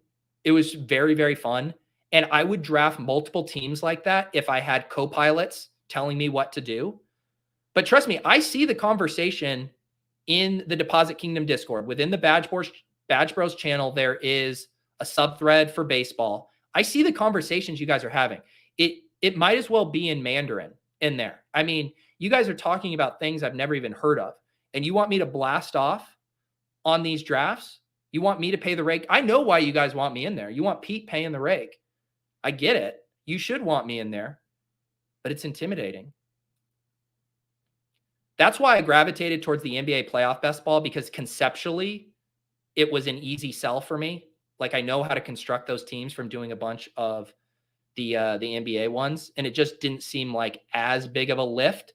It was very, very fun. And I would draft multiple teams like that if I had co-pilots telling me what to do. But trust me, I see the conversation in the Deposit Kingdom Discord. Within the Badge Bros channel, there is a subthread for baseball. I see the conversations you guys are having. It might as well be in Mandarin in there. I mean, you guys are talking about things I've never even heard of. And you want me to blast off on these drafts? You want me to pay the rake? I know why you guys want me in there. You want Pete paying the rake. I get it. You should want me in there. But it's intimidating. That's why I gravitated towards the NBA playoff best ball, because conceptually, it was an easy sell for me. Like, I know how to construct those teams from doing a bunch of the NBA ones, and it just didn't seem like as big of a lift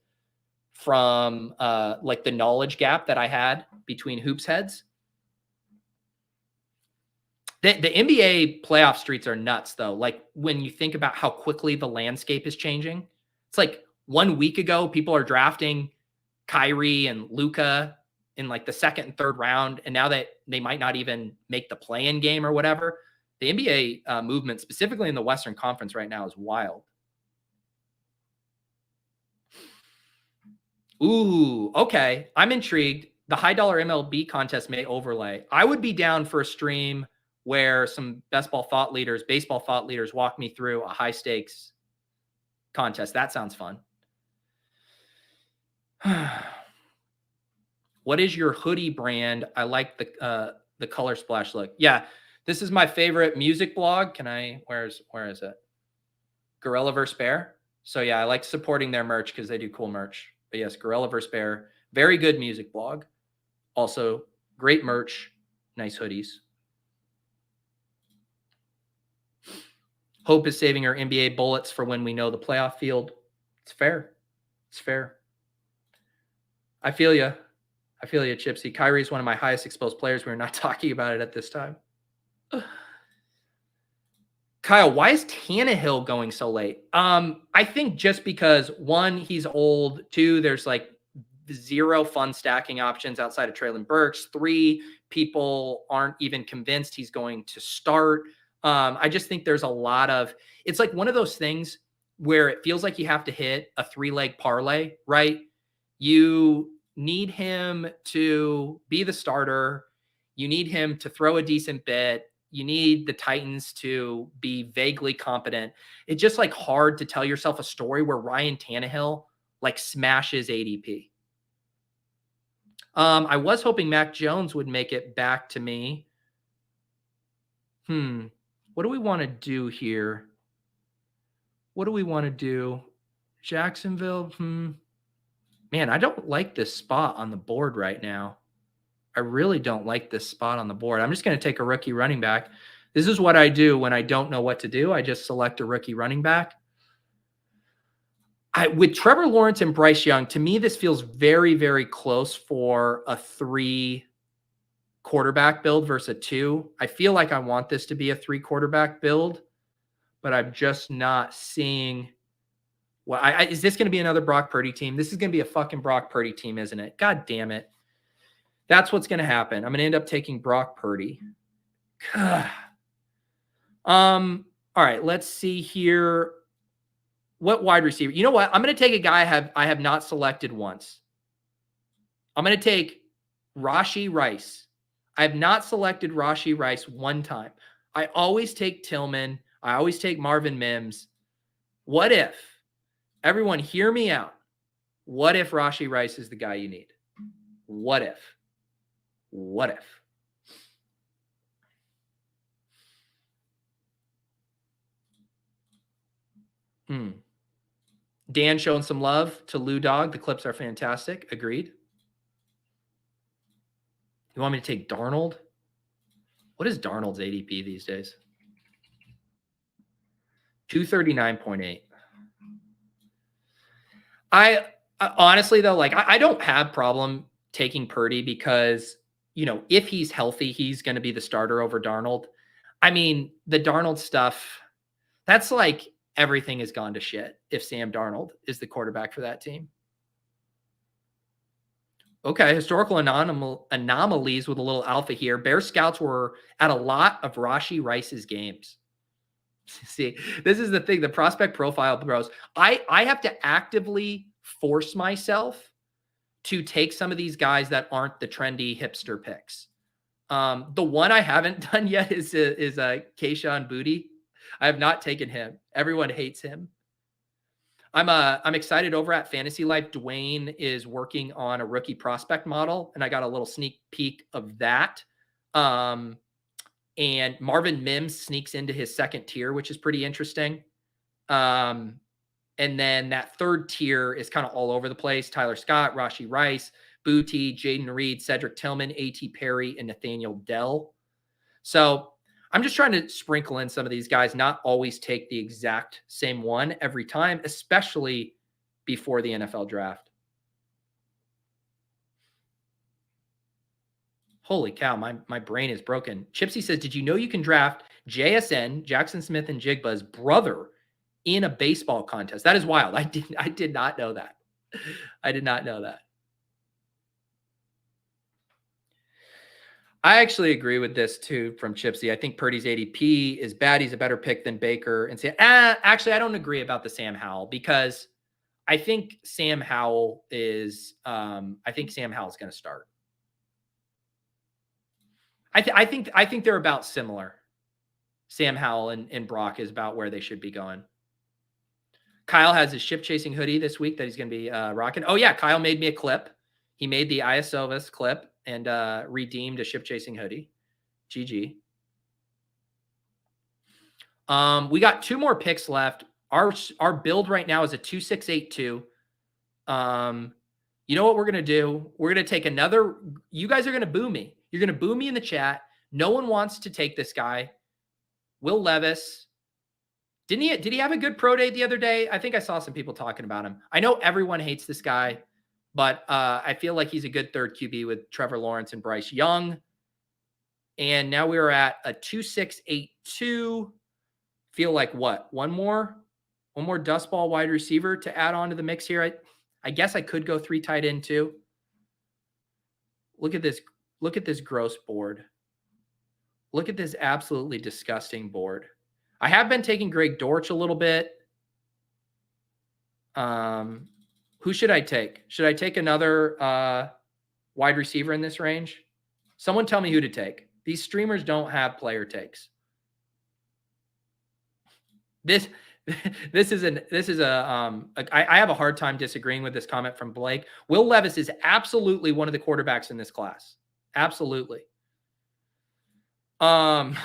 from like the knowledge gap that I had between hoops heads. The NBA playoff streets are nuts, though. Like, when you think about how quickly the landscape is changing, it's like 1 week ago, people are drafting Kyrie and Luka in like the second and third round, and now that they might not even make the play-in game or whatever. The NBA movement, specifically in the Western Conference right now, is wild. Ooh, okay. I'm intrigued. The high dollar MLB contest may overlay. I would be down for a stream where some baseball thought leaders walk me through a high stakes contest. That sounds fun. What is your hoodie brand? I like the color splash look. Yeah. This is my favorite music blog. Where is it? Gorilla vs. Bear. So yeah, I like supporting their merch because they do cool merch. But yes, Gorilla vs. Bear, very good music blog. Also great merch, nice hoodies. Hope is saving our NBA bullets for when we know the playoff field. It's fair. It's fair. I feel you. Chipsy. Kyrie is one of my highest exposed players. We're not talking about it at this time. Kyle, why is Tannehill going so late? I think just because, 1, he's old. 2, there's like 0 fun stacking options outside of Treylon Burks. 3, people aren't even convinced he's going to start. I just think there's a lot of, it's like one of those things where it feels like you have to hit a 3-leg parlay, right? You need him to be the starter. You need him to throw a decent bit. You need the Titans to be vaguely competent. It's just like hard to tell yourself a story where Ryan Tannehill like smashes ADP. I was hoping Mac Jones would make it back to me. What do we want to do here? What do we want to do? Jacksonville? Man, I don't like this spot on the board right now. I really don't like this spot on the board. I'm just going to take a rookie running back. This is what I do when I don't know what to do. I just select a rookie running back. With Trevor Lawrence and Bryce Young, to me, this feels very, very close for a 3 quarterback build versus a 2. I feel like I want this to be a 3 quarterback build, but I'm just not seeing what is this going to be another Brock Purdy team? This is going to be a fucking Brock Purdy team, isn't it? God damn it. That's what's going to happen. I'm going to end up taking Brock Purdy. All right, let's see here. What wide receiver? You know what? I'm going to take a guy I have not selected once. I'm going to take Rashee Rice. I have not selected Rashee Rice one time. I always take Tillman. I always take Marvin Mims. What if? Everyone hear me out. What if Rashee Rice is the guy you need? What if? What if? Dan showing some love to Lou Dog. The clips are fantastic. Agreed. You want me to take Darnold? What is Darnold's ADP these days? 239.8. I honestly, though, like I don't have problem taking Purdy because, you know, if he's healthy, he's going to be the starter over Darnold. I mean, the Darnold stuff, that's like everything has gone to shit if Sam Darnold is the quarterback for that team. Okay, historical anomalies with a little alpha here. Bear scouts were at a lot of Rashee Rice's games. See, this is the thing, the prospect profile bros. I have to actively force myself to take some of these guys that aren't the trendy hipster picks. The one I haven't done yet is Kayshon Boutte. I have not taken him. Everyone hates him. I'm excited over at Fantasy Life. Dwayne is working on a rookie prospect model, and I got a little sneak peek of that. And Marvin Mims sneaks into his second tier, which is pretty interesting. And then that third tier is kind of all over the place. Tyler Scott, Rashee Rice, Boutte, Jaden Reed, Cedric Tillman, A.T. Perry, and Nathaniel Dell. So I'm just trying to sprinkle in some of these guys, not always take the exact same one every time, especially before the NFL draft. Holy cow, my brain is broken. Chipsy says, did you know you can draft JSN, Jackson Smith and Jigba's brother in a baseball contest? That is wild. I did not know that. I did not know that. I actually agree with this too from Chipsy. I think Purdy's ADP is bad. He's a better pick than Baker. And say, actually, I don't agree about the Sam Howell because I think Sam Howell is going to start. I think they're about similar. Sam Howell and Brock is about where they should be going. Kyle has his ship chasing hoodie this week that he's going to be rocking. Oh yeah, Kyle made me a clip. He made the Iasovis clip and redeemed a ship chasing hoodie. GG. We got 2 more picks left. Our build right now is a 2682. You know what we're going to do? We're going to take another. You guys are going to boo me. You're going to boo me in the chat. No one wants to take this guy. Will Levis. Did he have a good pro day the other day? I think I saw some people talking about him. I know everyone hates this guy, but I feel like he's a good third QB with Trevor Lawrence and Bryce Young. And now we're at a 2682. Feel like what? One more dust ball wide receiver to add on to the mix here. I guess I could go 3 tight end too. Look at this. Look at this gross board. Look at this absolutely disgusting board. I have been taking Greg Dortch a little bit. Who should I take? Should I take another wide receiver in this range? Someone tell me who to take. These streamers don't have player takes. I have a hard time disagreeing with this comment from Blake. Will Levis is absolutely one of the quarterbacks in this class. Absolutely. Will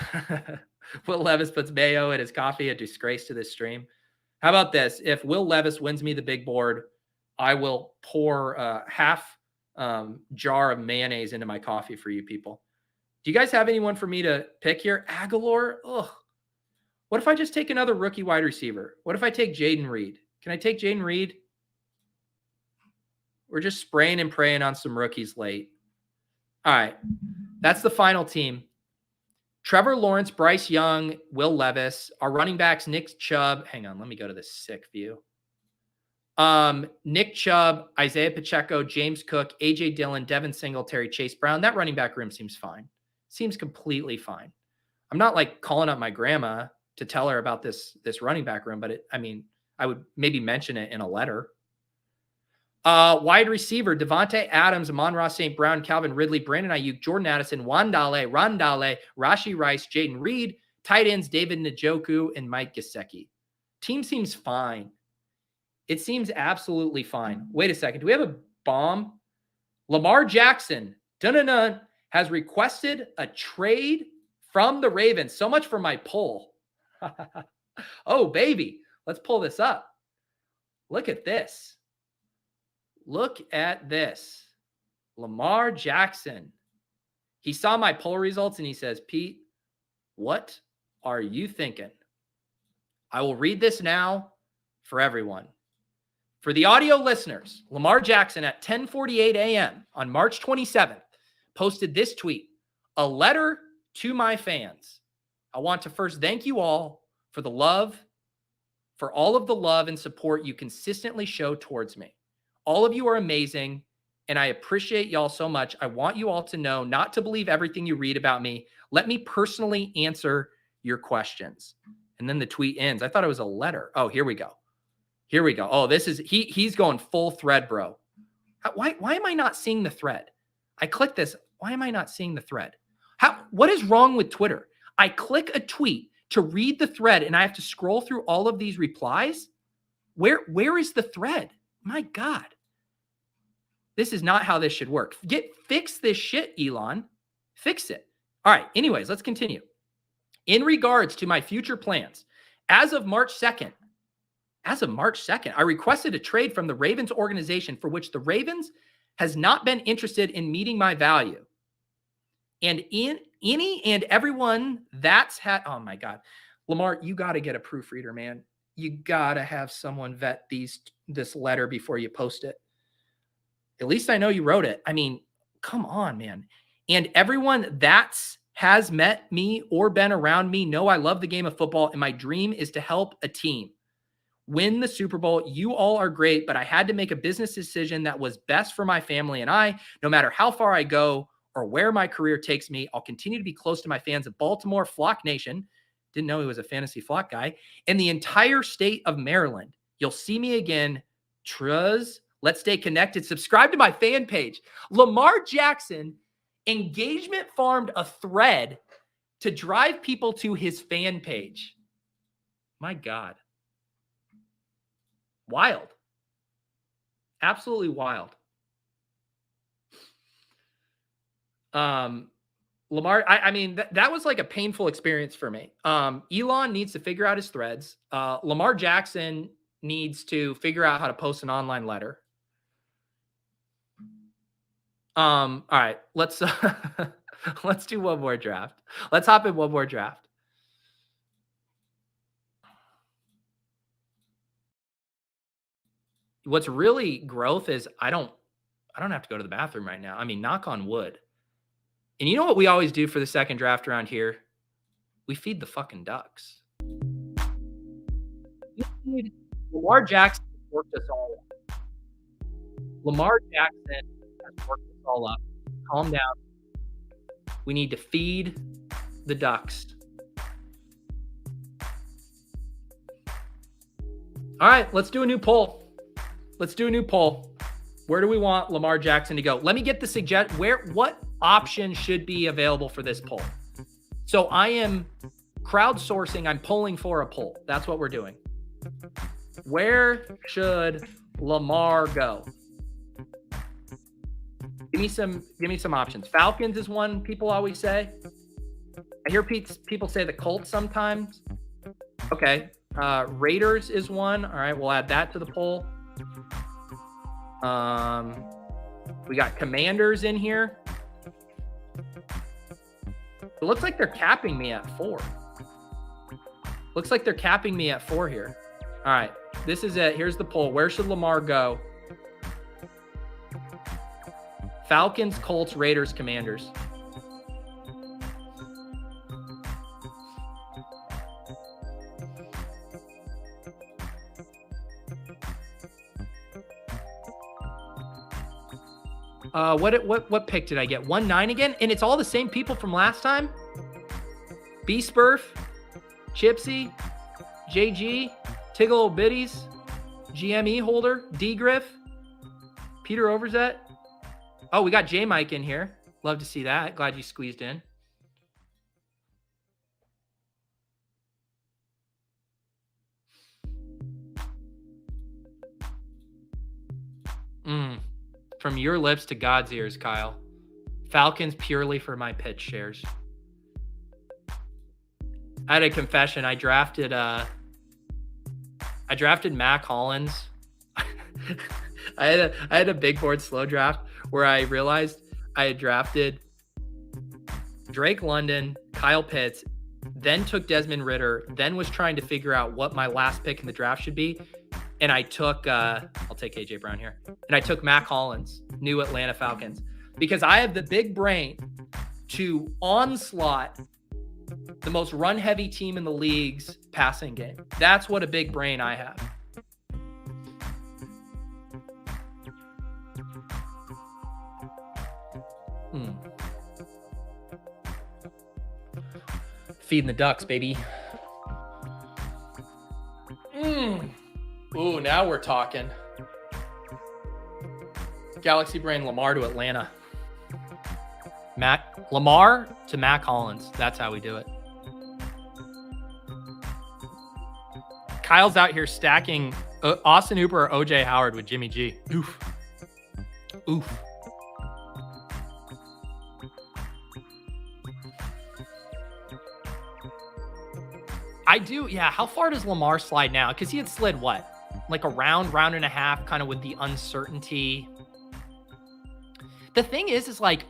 Levis puts Mayo in his coffee, a disgrace to this stream. How about this? If Will Levis wins me the big board, I will pour half jar of mayonnaise into my coffee for you people. Do you guys have anyone for me to pick here? Aguilar? Ugh. What if I just take another rookie wide receiver? What if I take Jaden Reed? Can I take Jaden Reed? We're just spraying and praying on some rookies late. All right. That's the final team. Trevor Lawrence, Bryce Young, Will Levis. Our running backs, Nick Chubb. Hang on, let me go to the sick view. Nick Chubb, Isaiah Pacheco, James Cook, AJ Dillon, Devin Singletary, Chase Brown. That running back room seems fine. Seems completely fine. I'm not like calling up my grandma to tell her about this running back room, but I would maybe mention it in a letter. Wide receiver, Devontae Adams, Amon-Ra St. Brown, Calvin Ridley, Brandon Ayuk, Jordan Addison, Rondale, Rashi Rice, Jaden Reed. Tight ends, David Njoku and Mike Gesicki. Team seems fine. It seems absolutely fine. Wait a second. Do we have a bomb? Lamar Jackson, has requested a trade from the Ravens. So much for my poll. Oh, baby. Let's pull this up. Look at this. Look at this. Lamar Jackson. He saw my poll results and he says, Pete, what are you thinking? I will read this now for everyone. For the audio listeners, Lamar Jackson at 10:48 a.m. on March 27th posted this tweet, a letter to my fans. I want to first thank you all for the love, for all of the love and support you consistently show towards me. All of you are amazing, and I appreciate y'all so much. I want you all to know not to believe everything you read about me. Let me personally answer your questions. And then the tweet ends. I thought it was a letter. Oh, here we go. Here we go. Oh, this is, he's going full thread, bro. Why am I not seeing the thread? I click this. Why am I not seeing the thread? What is wrong with Twitter? I click a tweet to read the thread and I have to scroll through all of these replies. Where is the thread? My God. This is not how this should work. Fix this shit, Elon. Fix it. All right. Anyways, let's continue. In regards to my future plans, as of March 2nd, I requested a trade from the Ravens organization for which the Ravens has not been interested in meeting my value. And in any and everyone that's had, oh my God, Lamar, you got to get a proofreader, man. You got to have someone vet this letter before you post it. At least I know you wrote it. I mean, come on, man. And everyone has met me or been around me know I love the game of football, and my dream is to help a team win the Super Bowl. You all are great, but I had to make a business decision that was best for my family and I. No matter how far I go or where my career takes me, I'll continue to be close to my fans of Baltimore, Flock Nation. Didn't know he was a fantasy flock guy. And the entire state of Maryland. You'll see me again. Truz. Let's stay connected. Subscribe to my fan page. Lamar Jackson engagement farmed a thread to drive people to his fan page. My God. Wild. Absolutely wild. Lamar, I mean, that was like a painful experience for me. Elon needs to figure out his threads. Lamar Jackson needs to figure out how to post an online letter. All right, let's do one more draft. Let's hop in one more draft. What's really growth is I don't have to go to the bathroom right now. I mean, knock on wood. And you know what we always do for the second draft around here? We feed the fucking ducks. Lamar Jackson worked us all up. Lamar Jackson has worked us all up. Calm down. We need to feed the ducks. All right, let's do a new poll. Where do we want Lamar Jackson to go? Let me get the what option should be available for this poll. So I am crowdsourcing. I'm polling for a poll. That's what we're doing. Where should Lamar go? Give me some options. Falcons is one people always say. I hear people say the Colts sometimes. Okay. Raiders is one. All right, we'll add that to the poll. We got Commanders in here. It looks like they're capping me at 4. Looks like they're capping me at 4 here. All right, this is it. Here's the poll. Where should Lamar go? Falcons, Colts, Raiders, Commanders. What pick did I get? 1-9 again? And it's all the same people from last time? B-Spurf, Chipsy, JG, Tiggle Biddies, GME holder, D-Griff, Peter Overzet. Oh, we got J-Mike in here. Love to see that. Glad you squeezed in. From your lips to God's ears, Kyle. Falcons purely for my pitch shares. I had a confession. I drafted Mac Hollins. I had a big board slow draft where I realized I had drafted Drake London, Kyle Pitts, then took Desmond Ridder, then was trying to figure out what my last pick in the draft should be. And I took, I'll take KJ Brown here. And I took Mac Hollins, new Atlanta Falcons, because I have the big brain to onslaught the most run-heavy team in the league's passing game. That's what a big brain I have. Feeding the ducks, baby. Ooh, now we're talking. Galaxy Brain, Lamar to Atlanta. Lamar to Mac Hollins. That's how we do it. Kyle's out here stacking Austin Hooper or OJ Howard with Jimmy G. Oof. Oof. I do, yeah. How far does Lamar slide now? Because he had slid what? Like a round and a half, kind of with the uncertainty. The thing is like,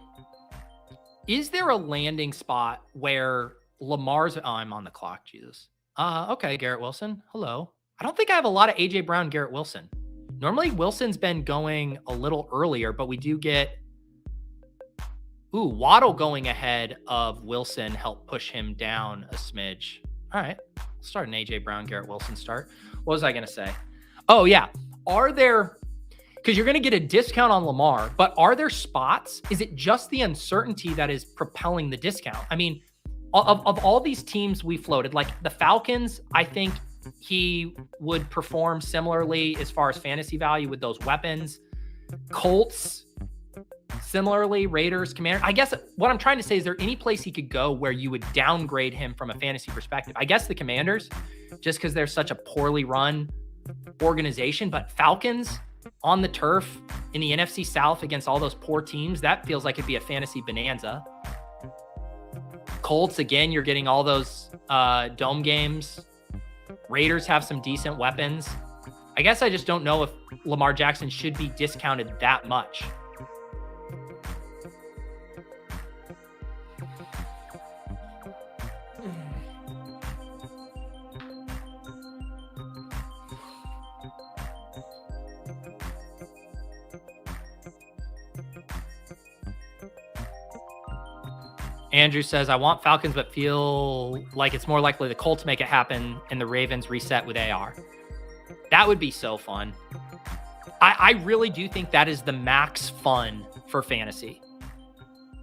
is there a landing spot where Lamar's... Oh, I'm on the clock, Jesus. Okay, Garrett Wilson. Hello. I don't think I have a lot of A.J. Brown, Garrett Wilson. Normally, Wilson's been going a little earlier, but we do get... Ooh, Waddle going ahead of Wilson helped push him down a smidge. All right, let's start an A.J. Brown, Garrett Wilson start. What was I going to say? Oh, yeah. Are there, because you're going to get a discount on Lamar, but are there spots? Is it just the uncertainty that is propelling the discount? I mean, of all these teams we floated, like the Falcons, I think he would perform similarly as far as fantasy value with those weapons. Colts, similarly, Raiders, Commanders. I guess what I'm trying to say is there any place he could go where you would downgrade him from a fantasy perspective? I guess the Commanders, just because they're such a poorly run organization, but Falcons on the turf in the NFC South against all those poor teams, that feels like it'd be a fantasy bonanza. Colts, again, you're getting all those dome games. Raiders have some decent weapons. I guess I just don't know if Lamar Jackson should be discounted that much. Andrew says, I want Falcons, but feel like it's more likely the Colts make it happen and the Ravens reset with AR. That would be so fun. I really do think that is the max fun for fantasy.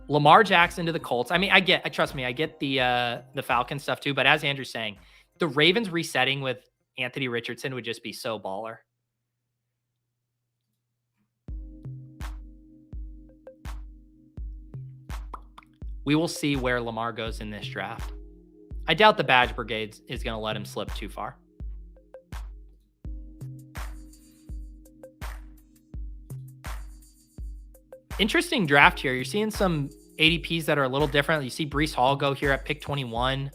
Lamar Jackson to the Colts. I mean, trust me, I get the Falcons stuff too, but as Andrew's saying, the Ravens resetting with Anthony Richardson would just be so baller. We will see where Lamar goes in this draft. I doubt the Badge Brigade is going to let him slip too far. Interesting draft here. You're seeing some ADPs that are a little different. You see Breece Hall go here at pick 21.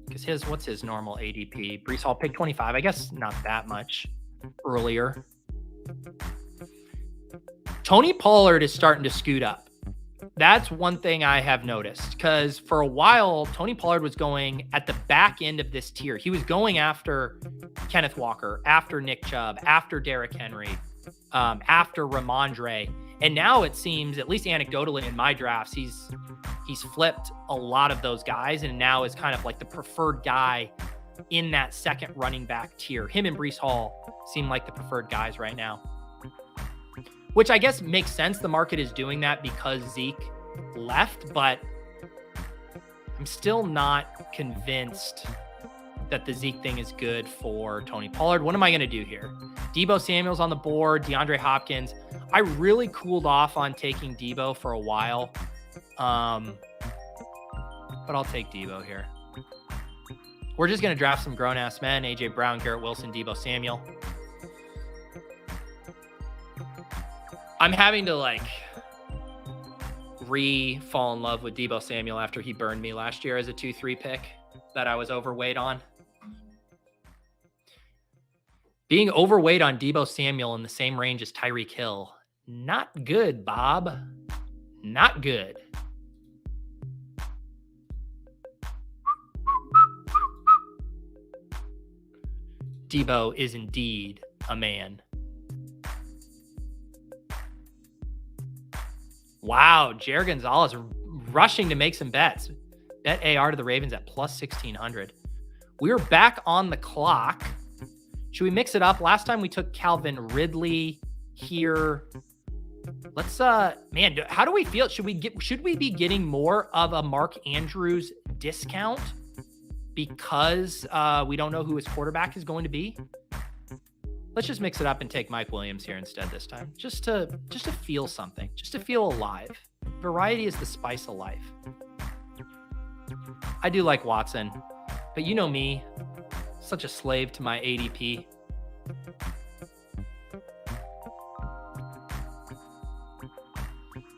Because what's his normal ADP? Breece Hall pick 25. I guess not that much earlier. Tony Pollard is starting to scoot up. That's one thing I have noticed, because for a while, Tony Pollard was going at the back end of this tier. He was going after Kenneth Walker, after Nick Chubb, after Derrick Henry, after Ramondre. And now it seems, at least anecdotally in my drafts, he's flipped a lot of those guys and now is kind of like the preferred guy in that second running back tier. Him and Breece Hall seem like the preferred guys right now, which I guess makes sense. The market is doing that because Zeke left, but I'm still not convinced that the Zeke thing is good for Tony Pollard. What am I going to do here? Deebo Samuel's on the board, DeAndre Hopkins. I really cooled off on taking Deebo for a while, but I'll take Deebo here. We're just going to draft some grown-ass men, AJ Brown, Garrett Wilson, Deebo Samuel. I'm having to fall in love with Deebo Samuel after he burned me last year as a 2-3 pick that I was overweight on. Being overweight on Deebo Samuel in the same range as Tyreek Hill, not good, Bob. Not good. Deebo is indeed a man. Wow, Jair Gonzalez rushing to make some bets. Bet AR to the Ravens at plus 1,600. We're back on the clock. Should we mix it up? Last time we took Calvin Ridley here. Let's man, how do we feel? Should we be getting more of a Mark Andrews discount because we don't know who his quarterback is going to be? Let's just mix it up and take Mike Williams here instead this time. Just to feel something, just to feel alive. Variety is the spice of life. I do like Watson, but you know me, such a slave to my ADP.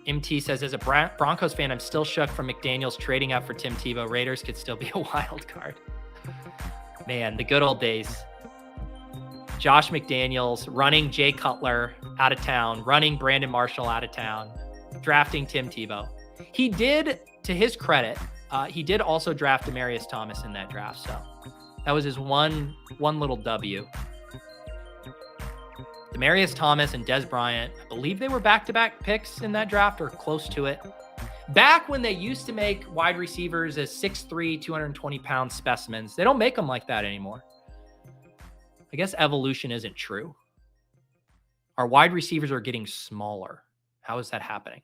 MT says, as a Broncos fan, I'm still shook from McDaniels trading up for Tim Tebow. Raiders could still be a wild card. Man, the good old days. Josh McDaniels running Jay Cutler out of town, running Brandon Marshall out of town, drafting Tim Tebow. He did, to his credit, he did also draft Demaryius Thomas in that draft. So that was his one little W. Demaryius Thomas and Dez Bryant, I believe they were back-to-back picks in that draft or close to it. Back when they used to make wide receivers as 6'3", 220-pound specimens, they don't make them like that anymore. I guess evolution isn't true. Our wide receivers are getting smaller. How is that happening?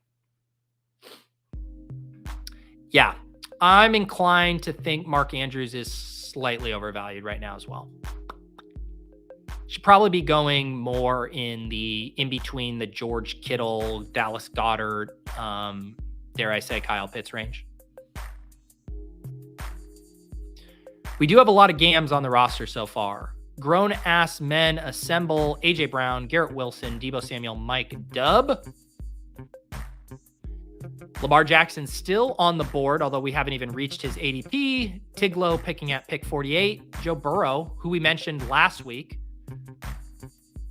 Yeah, I'm inclined to think Mark Andrews is slightly overvalued right now as well. Should probably be going more in between the George Kittle, Dallas Goedert, dare I say Kyle Pitts range. We do have a lot of GAMs on the roster so far. Grown-ass men assemble. AJ Brown, Garrett Wilson, Deebo Samuel, Mike Dubb. Lamar Jackson still on the board, although we haven't even reached his ADP. Tiglo picking at pick 48. Joe Burrow, who we mentioned last week,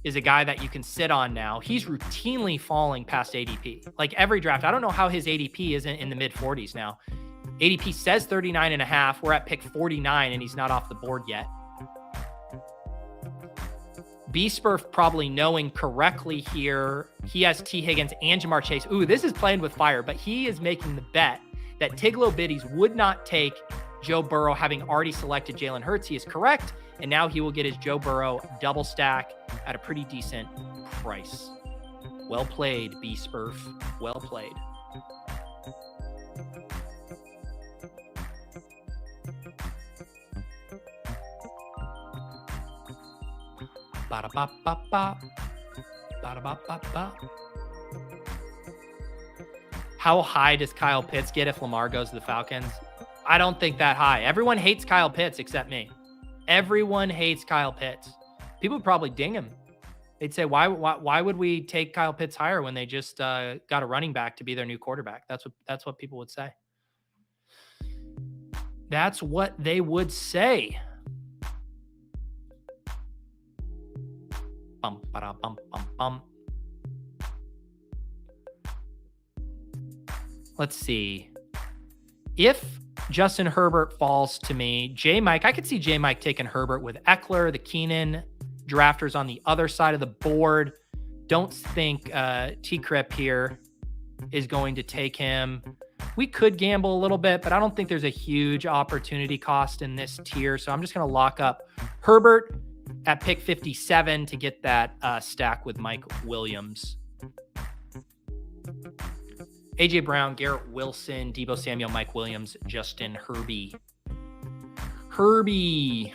is a guy that you can sit on now. He's routinely falling past ADP. Like every draft, I don't know how his ADP isn't in the mid-40s now. ADP says 39.5. We're at pick 49, and he's not off the board yet. B-Spurf probably knowing correctly here. He has T. Higgins and Jamar Chase. Ooh, this is playing with fire, but he is making the bet that Tiglo Biddies would not take Joe Burrow having already selected Jalen Hurts. He is correct, and now he will get his Joe Burrow double stack at a pretty decent price. Well played, B-Spurf. Well played. Ba-da-ba-ba-ba. Ba-da-ba-ba-ba. How high does Kyle Pitts get if Lamar goes to the Falcons? I don't think that high. Everyone hates Kyle Pitts except me. Everyone hates Kyle Pitts. People would probably ding him. They'd say, why would we take Kyle Pitts higher when they just got a running back to be their new quarterback? That's what people would say. That's what they would say. Bum, ba-da, bum, bum, bum. let's see. If Justin Herbert falls to me, J-Mike, I could see J-Mike taking Herbert with Eckler, the Keenan drafters on the other side of the board. Don't think T-Crep here is going to take him. We could gamble a little bit, but I don't think there's a huge opportunity cost in this tier. So I'm just going to lock up Herbert at pick 57 to get that stack with Mike Williams. AJ Brown, Garrett Wilson, Deebo Samuel, Mike Williams, Justin Herbie. Herbie.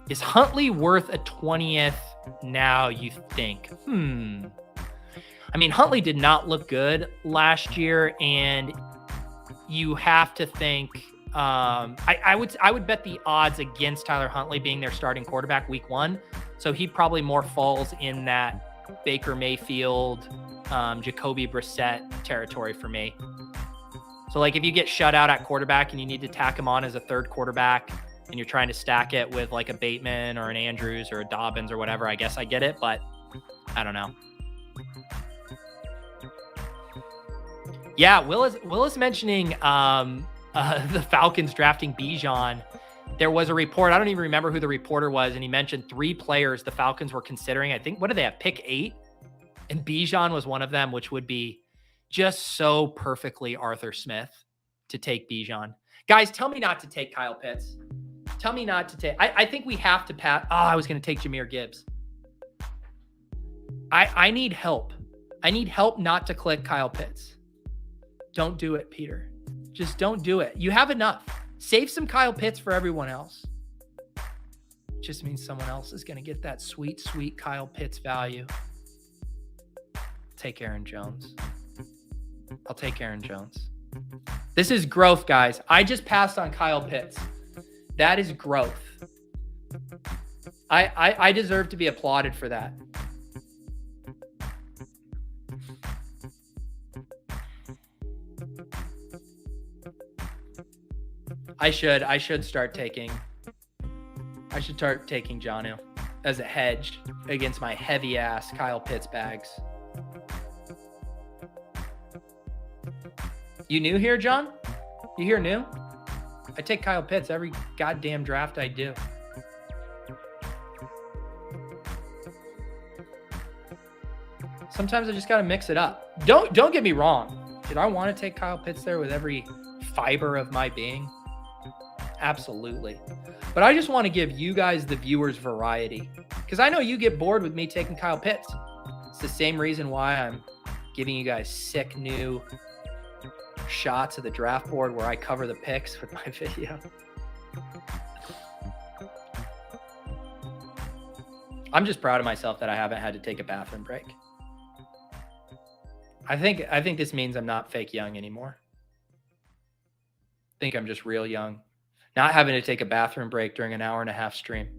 Is Huntley worth a 20th now, you think? I mean, Huntley did not look good last year, and you have to think I would bet the odds against Tyler Huntley being their starting quarterback week 1. So he probably more falls in that Baker Mayfield, Jacoby Brissett territory for me. So like if you get shut out at quarterback and you need to tack him on as a third quarterback and you're trying to stack it with like a Bateman or an Andrews or a Dobbins or whatever, I guess I get it, but I don't know. Yeah, Will is mentioning the Falcons drafting Bijan. There was a report, I don't even remember who the reporter was, and he mentioned 3 players the Falcons were considering. I think, what do they have, pick 8? And Bijan was one of them, which would be just so perfectly Arthur Smith to take Bijan. Guys, tell me not to take Kyle Pitts. Tell me not to take. I think we have to pass. Oh, I was going to take Jahmyr Gibbs. I need help. I need help not to click Kyle Pitts. Don't do it, Peter. Just don't do it. You have enough. Save some Kyle Pitts for everyone else. Just means someone else is going to get that sweet, sweet Kyle Pitts value. Take Aaron Jones. I'll take Aaron Jones. This is growth, guys. I just passed on Kyle Pitts. That is growth. I deserve to be applauded for that. I should start taking Jonnu as a hedge against my heavy ass Kyle Pitts bags. You new here, John? You here new? I take Kyle Pitts every goddamn draft I do. Sometimes I just got to mix it up. Don't get me wrong. Did I want to take Kyle Pitts there with every fiber of my being? Absolutely. But I just want to give you guys, the viewers, variety. Because I know you get bored with me taking Kyle Pitts. It's the same reason why I'm giving you guys sick new shots of the draft board where I cover the picks with my video. I'm just proud of myself that I haven't had to take a bathroom break. I think this means I'm not fake young anymore. I think I'm just real young. Not having to take a bathroom break during an 1.5-hour stream.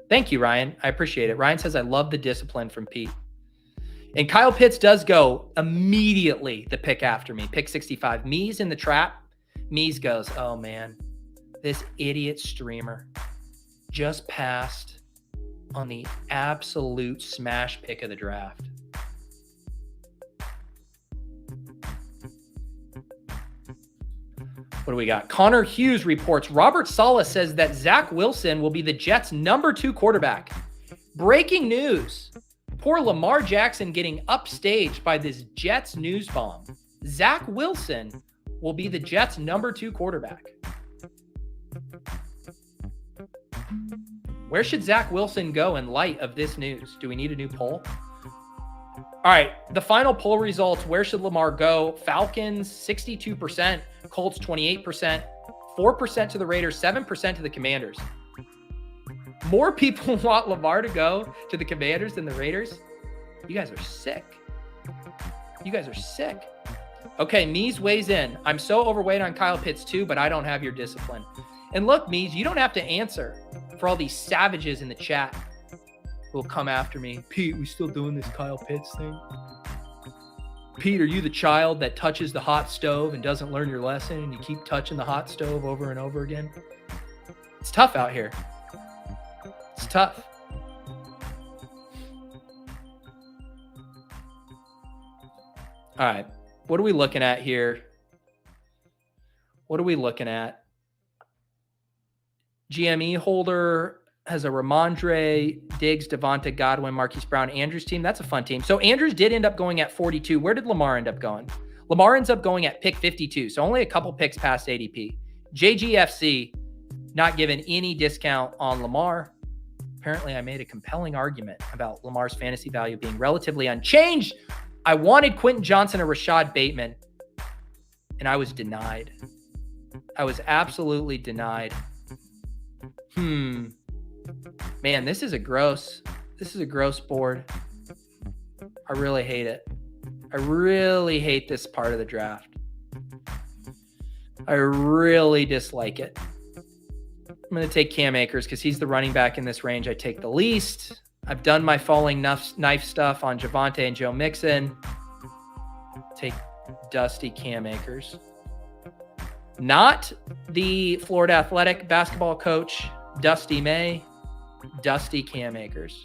Thank you, Ryan. I appreciate it. Ryan says, I love the discipline from Pete. And Kyle Pitts does go immediately the pick after me. Pick 65. Me's in the trap. Me's goes, oh man, this idiot streamer just passed on the absolute smash pick of the draft. What do we got? Connor Hughes reports, Robert Saleh says that Zach Wilson will be the Jets' #2 quarterback. Breaking news. Poor Lamar Jackson getting upstaged by this Jets news bomb. Zach Wilson will be the Jets' #2 quarterback. Where should Zach Wilson go in light of this news? Do we need a new poll? All right, the final poll results. Where should Lamar go? Falcons, 62%. Colts, 28%. 4% to the Raiders, 7% to the Commanders. More people want Lamar to go to the Commanders than the Raiders. You guys are sick. You guys are sick. Okay, Mees weighs in. I'm so overweight on Kyle Pitts too, but I don't have your discipline. And look, Mees, you don't have to answer for all these savages in the chat who will come after me. Pete, we still doing this Kyle Pitts thing? Pete, are you the child that touches the hot stove and doesn't learn your lesson and you keep touching the hot stove over and over again? It's tough out here. It's tough. All right. What are we looking at here? What are we looking at? GME holder has a Ramondre, Diggs, Devonta, Godwin, Marquise Brown, Andrews team. That's a fun team. So Andrews did end up going at 42. Where did Lamar end up going? Lamar ends up going at pick 52. So only a couple picks past ADP. JGFC, not given any discount on Lamar. Apparently I made a compelling argument about Lamar's fantasy value being relatively unchanged. I wanted Quentin Johnson or Rashad Bateman, and I was denied. I was absolutely denied. Man, this is a gross board. I really hate it. I really hate this part of the draft. I really dislike it. I'm going to take Cam Akers because he's the running back in this range I take the least. I've done my falling knife stuff on Javonte and Joe Mixon. Take dusty Cam Akers. Not the Florida Athletic basketball coach, Dusty May. Dusty Cam Akers.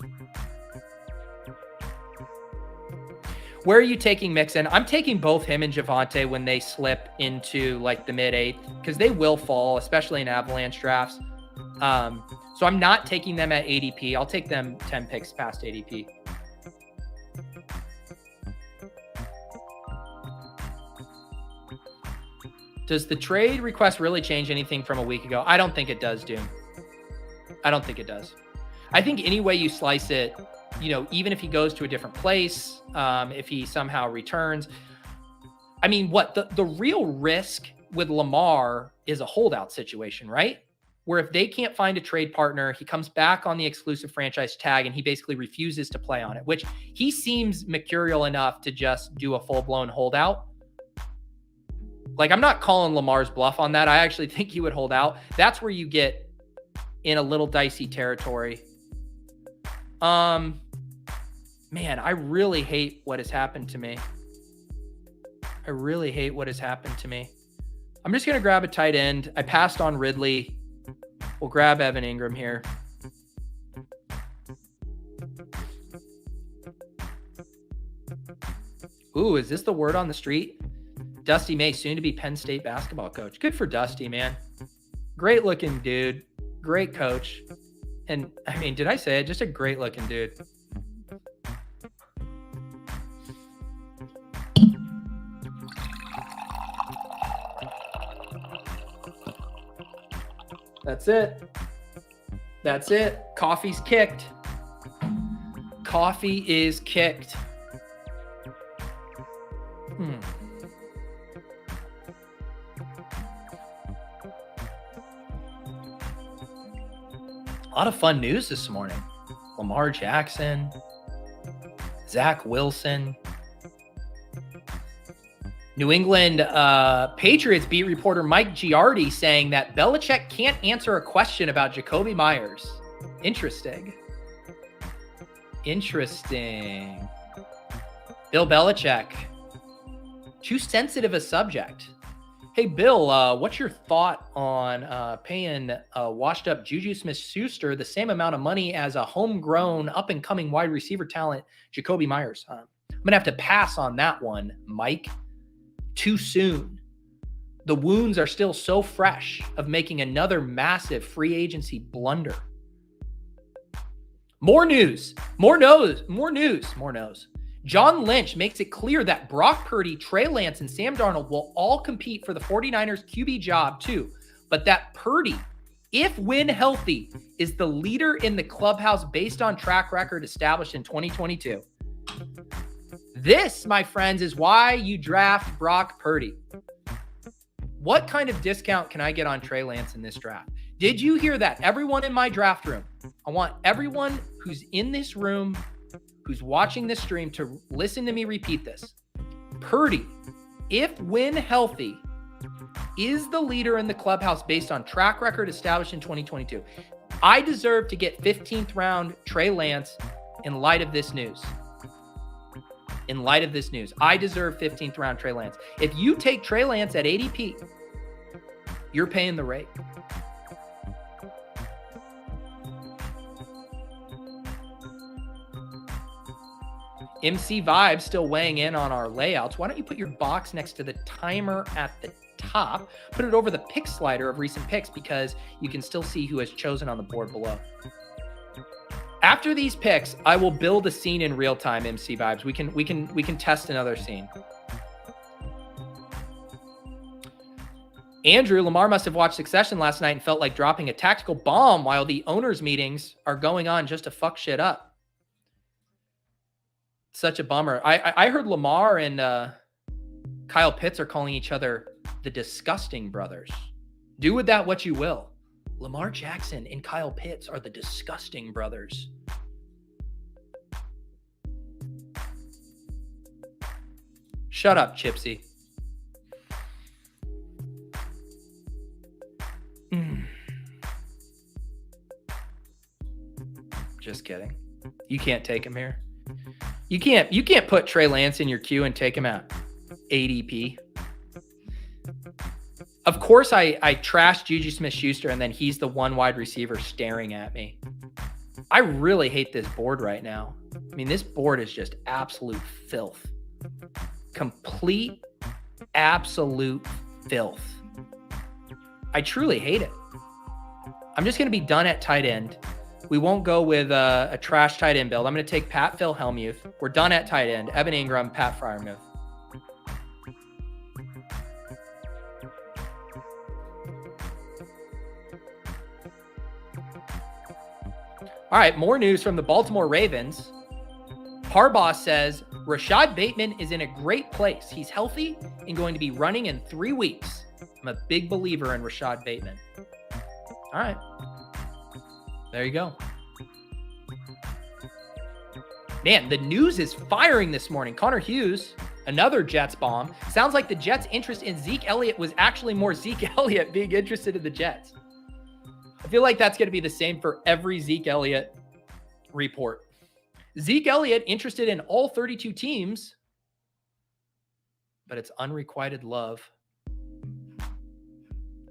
Where are you taking Mixon? I'm taking both him and Javonte when they slip into like the mid-8th because they will fall, especially in avalanche drafts. So I'm not taking them at ADP. I'll take them 10 picks past ADP. Does the trade request really change anything from a week ago? I don't think it does, Doom. I don't think it does. I think any way you slice it, you know, even if he goes to a different place, if he somehow returns, I mean, what the real risk with Lamar is a holdout situation, right? Where if they can't find a trade partner, he comes back on the exclusive franchise tag and he basically refuses to play on it, which he seems mercurial enough to just do a full-blown holdout. Like, I'm not calling Lamar's bluff on that. I actually think he would hold out. That's where you get in a little dicey territory. Man, I really hate what has happened to me. I really hate what has happened to me. I'm just going to grab a tight end. I passed on Ridley. We'll grab Evan Ingram here. Ooh, is this the word on the street? Dusty May, soon to be Penn State basketball coach. Good for Dusty, man. Great looking dude. Great coach. And I mean, did I say it? Just a great looking dude. That's it. That's it. Coffee's kicked. Coffee is kicked. A lot of fun news this morning. Lamar Jackson, Zach Wilson. New England Patriots beat reporter Mike Giardi saying that Belichick can't answer a question about Jacoby Myers. Interesting. Interesting. Bill Belichick. Too sensitive a subject. Hey, Bill, what's your thought on paying washed-up Juju Smith-Schuster the same amount of money as a homegrown, up-and-coming wide receiver talent, Jacoby Myers? I'm going to have to pass on that one, Mike. Too soon. The wounds are still so fresh of making another massive free agency blunder. More news. More news. John Lynch makes it clear that Brock Purdy, Trey Lance, and Sam Darnold will all compete for the 49ers QB job too, but that Purdy, if when healthy, is the leader in the clubhouse based on track record established in 2022. This, my friends, is why you draft Brock Purdy. What kind of discount can I get on Trey Lance in this draft? Did you hear that? Everyone in my draft room. I want everyone who's in this room, who's watching this stream, to listen to me repeat this. Purdy, if when healthy, is the leader in the clubhouse based on track record established in 2022. I deserve to get 15th round Trey Lance in light of this news. In light of this news, I deserve 15th round Trey Lance. If you take Trey Lance at ADP, you're paying the rate. MC Vibes still weighing in on our layouts. Why don't you put your box next to the timer at the top, put it over the pick slider of recent picks, because you can still see who has chosen on the board below. After these picks, I will build a scene in real time, MC Vibes. We can test another scene. Andrew, Lamar must have watched Succession last night and felt like dropping a tactical bomb while the owners' meetings are going on just to fuck shit up. Such a bummer. I heard Lamar and Kyle Pitts are calling each other the Disgusting Brothers. Do with that what you will. Lamar Jackson and Kyle Pitts are the Disgusting Brothers. Shut up, Chipsy. Just kidding. You can't take him here. You can't put Trey Lance in your queue and take him at ADP. Of course, I trashed Juju Smith-Schuster, and then he's the one wide receiver staring at me. I really hate this board right now. I mean, this board is just absolute filth. Complete, absolute filth. I truly hate it. I'm just going to be done at tight end. We won't go with a trash tight end build. I'm going to take Pat Phil Hellmuth. We're done at tight end. Evan Ingram, Pat Freiermuth. All right, more news from the Baltimore Ravens. Harbaugh says Rashad Bateman is in a great place. He's healthy and going to be running in 3 weeks. I'm a big believer in Rashad Bateman. All right. There you go. Man, the news is firing this morning. Connor Hughes, another Jets bomb. Sounds like the Jets' interest in Zeke Elliott was actually more Zeke Elliott being interested in the Jets. I feel like that's going to be the same for every Zeke Elliott report. Zeke Elliott interested in all 32 teams, but it's unrequited love.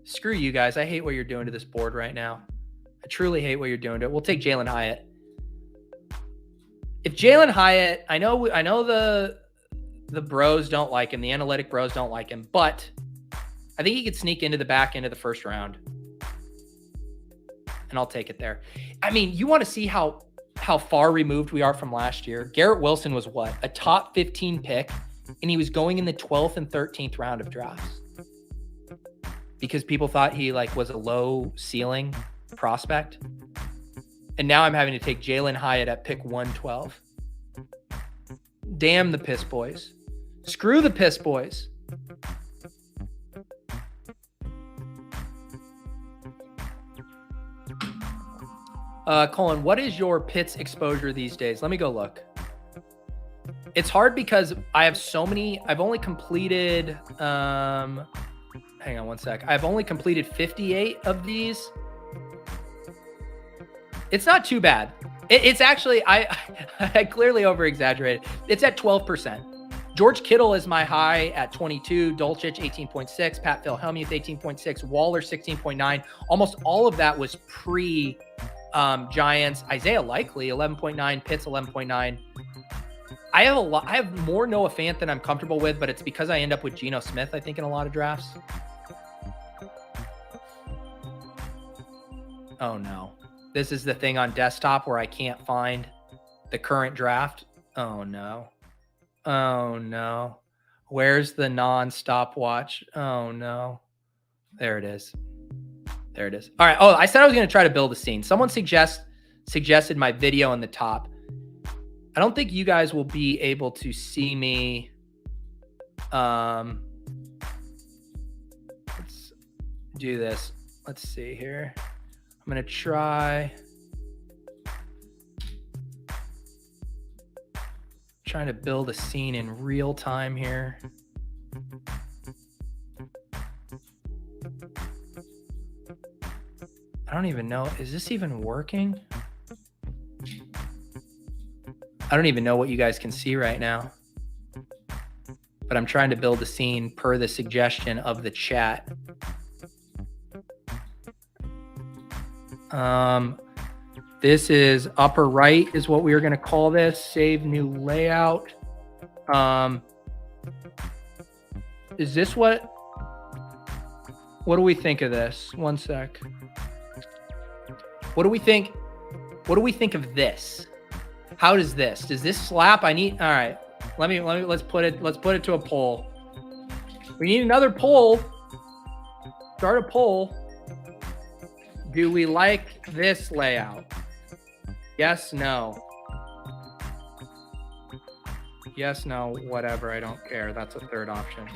Screw you guys. I hate what you're doing to this board right now. I truly hate what you're doing to it. We'll take Jalen Hyatt. If Jalen Hyatt, I know the bros don't like him, the analytic bros don't like him, but I think he could sneak into the back end of the first round. And I'll take it there. I mean, you want to see how far removed we are from last year. Garrett Wilson was what? A top 15 pick, and he was going in the 12th and 13th round of drafts. Because people thought he was a low ceiling prospect. And now I'm having to take Jalen Hyatt at pick 112. Damn the Piss Boys. Screw the Piss Boys. Colin, what is your Pitts exposure these days? Let me go look. It's hard because I have so many. I've only completed, hang on one sec. I've only completed 58 of these. It's not too bad. It's actually, I clearly over-exaggerated. It's at 12%. George Kittle is my high at 22. Dulcich, 18.6. Pat Phil Hellmuth, 18.6. Waller, 16.9. Almost all of that was Giants. Isaiah Likely, 11.9. Pitts, 11.9. I have more Noah Fant than I'm comfortable with, but it's because I end up with Geno Smith, I think, in a lot of drafts. Oh, no. This is the thing on desktop where I can't find the current draft. Oh, no. Oh, no. Where's the non-stopwatch? Oh, no. There it is. There it is. All right. Oh, I said I was going to try to build a scene. Someone suggested my video in the top. I don't think you guys will be able to see me. Let's do this. Let's see here. I'm going to trying to build a scene in real time here. I don't even know. Is this even working? I don't even know what you guys can see right now. But I'm trying to build a scene per the suggestion of the chat. This is upper right is what we are going to call this. Save new layout. Is this what do we think of this? One sec. What do we think? What do we think of this? How does this slap? All right. Let's put it to a poll. We need another poll. Start a poll. Do we like this layout? Yes, no. Yes, no, whatever. I don't care. That's a third option.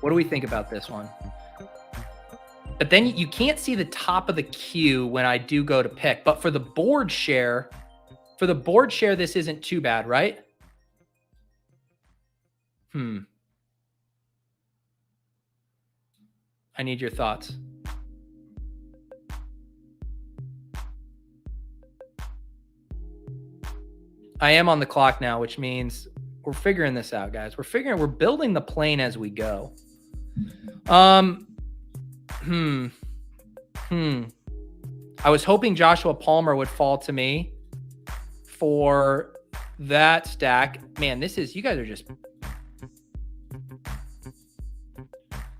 What do we think about this one? But then you can't see the top of the queue when I do go to pick. But for the board share, this isn't too bad, right? I need your thoughts. I am on the clock now, which means we're figuring this out, guys. We're building the plane as we go. I was hoping Joshua Palmer would fall to me for that stack. Man, you guys are just...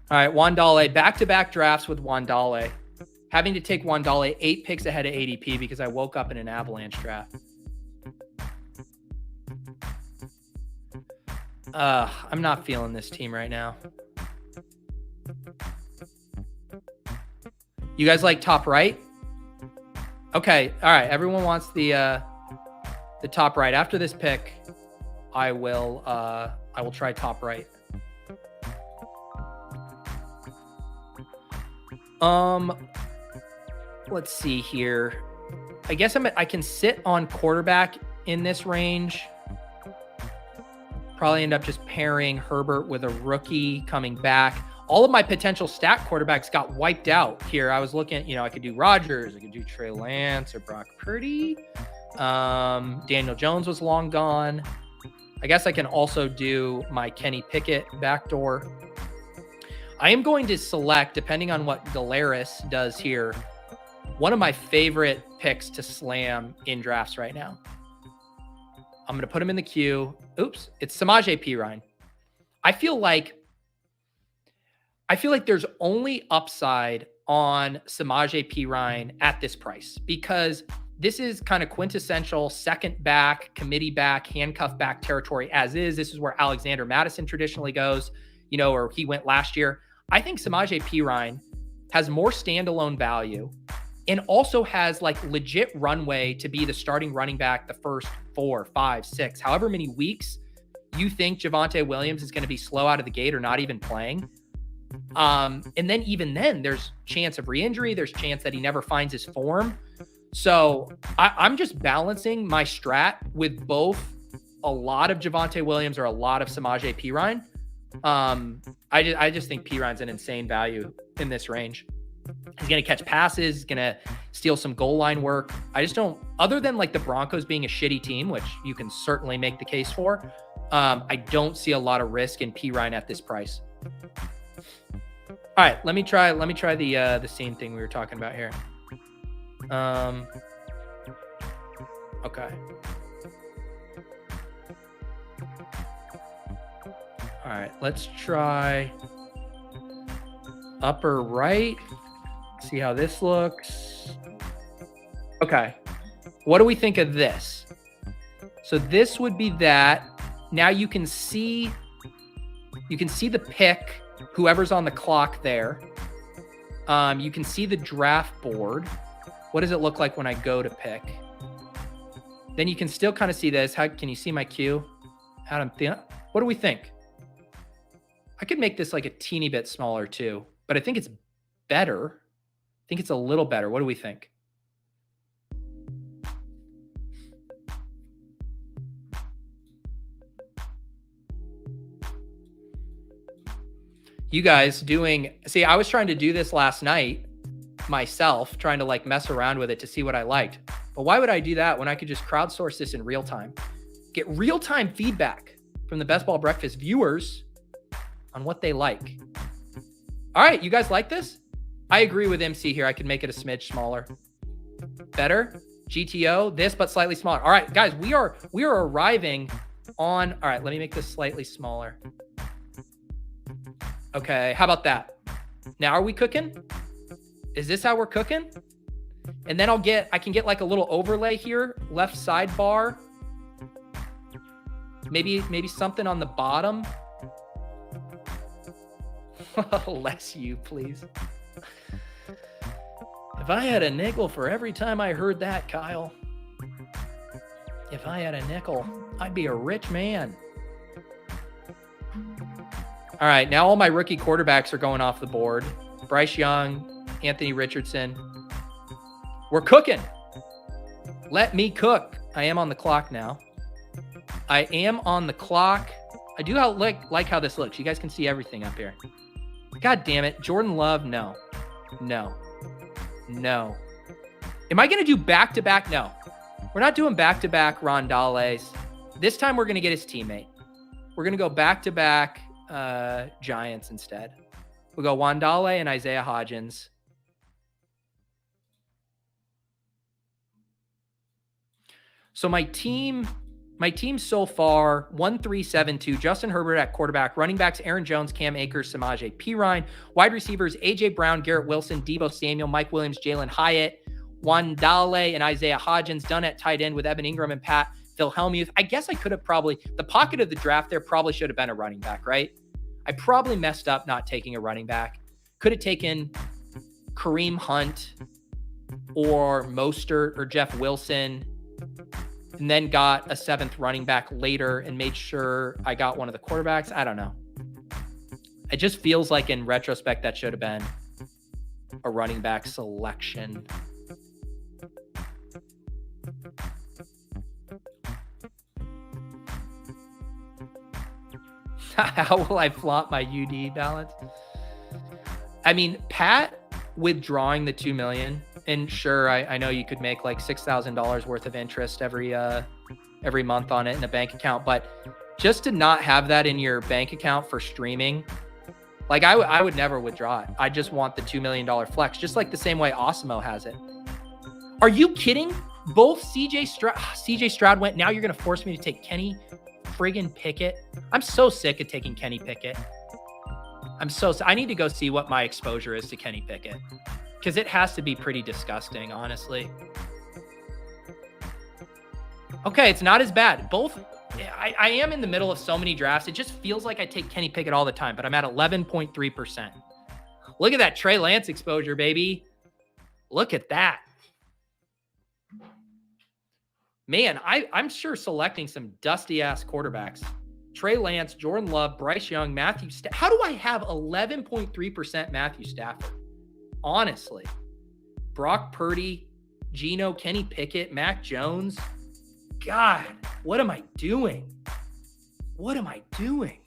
All right, Wandale, back-to-back drafts with Wandale. Having to take Wandale 8 picks ahead of ADP because I woke up in an Avalanche draft. I'm not feeling this team right now. You guys like top right? Okay, all right. Everyone wants the top right. After this pick, I will try top right. Let's see here. I guess I can sit on quarterback in this range. Probably end up just pairing Herbert with a rookie coming back. All of my potential stack quarterbacks got wiped out here. I was looking at, I could do Rodgers, I could do Trey Lance or Brock Purdy. Daniel Jones was long gone. I guess I can also do my Kenny Pickett backdoor. I am going to select, depending on what Galeris does here, one of my favorite picks to slam in drafts right now. I'm going to put him in the queue. Oops, it's Samaje P-Rine. I feel like there's only upside on Samaje P-Rine at this price because this is kind of quintessential second back, committee back, handcuff back territory as is. This is where Alexander Madison traditionally goes, or he went last year. I think Samaje P-Rine has more standalone value and also has legit runway to be the starting running back the first 4, 5, 6, however many weeks you think Javonte Williams is going to be slow out of the gate or not even playing. And then even then, there's chance of re-injury. There's chance that he never finds his form. So I'm just balancing my strat with both a lot of Javonte Williams or a lot of Samaje P-Rine. I just think P-Rine's an insane value in this range. He's going to catch passes. He's going to steal some goal line work. I just don't, other than the Broncos being a shitty team, which you can certainly make the case for, I don't see a lot of risk in P-Rine at this price. All right, let me try the same thing we were talking about here. Okay. All right, let's try upper right. See how this looks. Okay. What do we think of this? So this would be that. Now you can see the pick, whoever's on the clock there. You can see the draft board. What does it look like when I go to pick? Then you can still kind of see this. How can you see my queue? What do we think? I could make this a teeny bit smaller too, but I think it's better. I think it's a little better. What do we think? You guys see, I was trying to do this last night myself, trying to mess around with it to see what I liked. But why would I do that when I could just crowdsource this in real time? Get real-time feedback from the Best Ball Breakfast viewers on what they like. All right, you guys like this? I agree with MC here. I could make it a smidge smaller. Better. GTO, this, but slightly smaller. All right, guys, we are arriving on, all right, let me make this slightly smaller. Okay, how about that? Now are we cooking? Is this how we're cooking? And then I can get like a little overlay here, left sidebar. Maybe something on the bottom. Less you, please. If I had a nickel for every time I heard that, Kyle. If I had a nickel, I'd be a rich man. All right, now all my rookie quarterbacks are going off the board. Bryce Young, Anthony Richardson. We're cooking. Let me cook. I am on the clock now. I am on the clock. I do like how this looks. You guys can see everything up here. God damn it. Jordan Love, no. No. No. Am I going to do back-to-back? No. We're not doing back-to-back Rondales. This time we're going to get his teammate. We're going to go back-to-back Giants instead. We'll go Wandale and Isaiah Hodgins. So my team so far, 1-3-7-2, Justin Herbert at quarterback, running backs, Aaron Jones, Cam Akers, Samaje P-Rine, wide receivers, AJ Brown, Garrett Wilson, Deebo Samuel, Mike Williams, Jalen Hyatt, Wandale and Isaiah Hodgins, done at tight end with Evan Ingram and Pat Wilhelmuth. I guess I could have the pocket of the draft there probably should have been a running back, right? I probably messed up not taking a running back. Could have taken Kareem Hunt or Mostert or Jeff Wilson, and then got a 7th running back later and made sure I got one of the quarterbacks. I don't know. It just feels like in retrospect that should have been a running back selection. How will I flaunt my UD balance? I mean, Pat withdrawing the $2 million, and sure, I know you could make like $6,000 worth of interest every month on it in a bank account, but just to not have that in your bank account for streaming, like I would never withdraw it. I just want the $2 million flex, just like the same way Osimo has it. Are you kidding? Both CJ Stroud went. Now you're going to force me to take Kenny friggin' Pickett. I'm so sick of taking Kenny Pickett. I need to go see what my exposure is to Kenny Pickett, because it has to be pretty disgusting, honestly. Okay, it's not as bad. I am in the middle of so many drafts. It just feels like I take Kenny Pickett all the time, but I'm at 11.3%. Look at that Trey Lance exposure, baby. Look at that. Man, I'm sure selecting some dusty-ass quarterbacks. Trey Lance, Jordan Love, Bryce Young, Matthew Stafford. How do I have 11.3% Matthew Stafford? Honestly. Brock Purdy, Geno, Kenny Pickett, Mac Jones. God, what am I doing? What am I doing?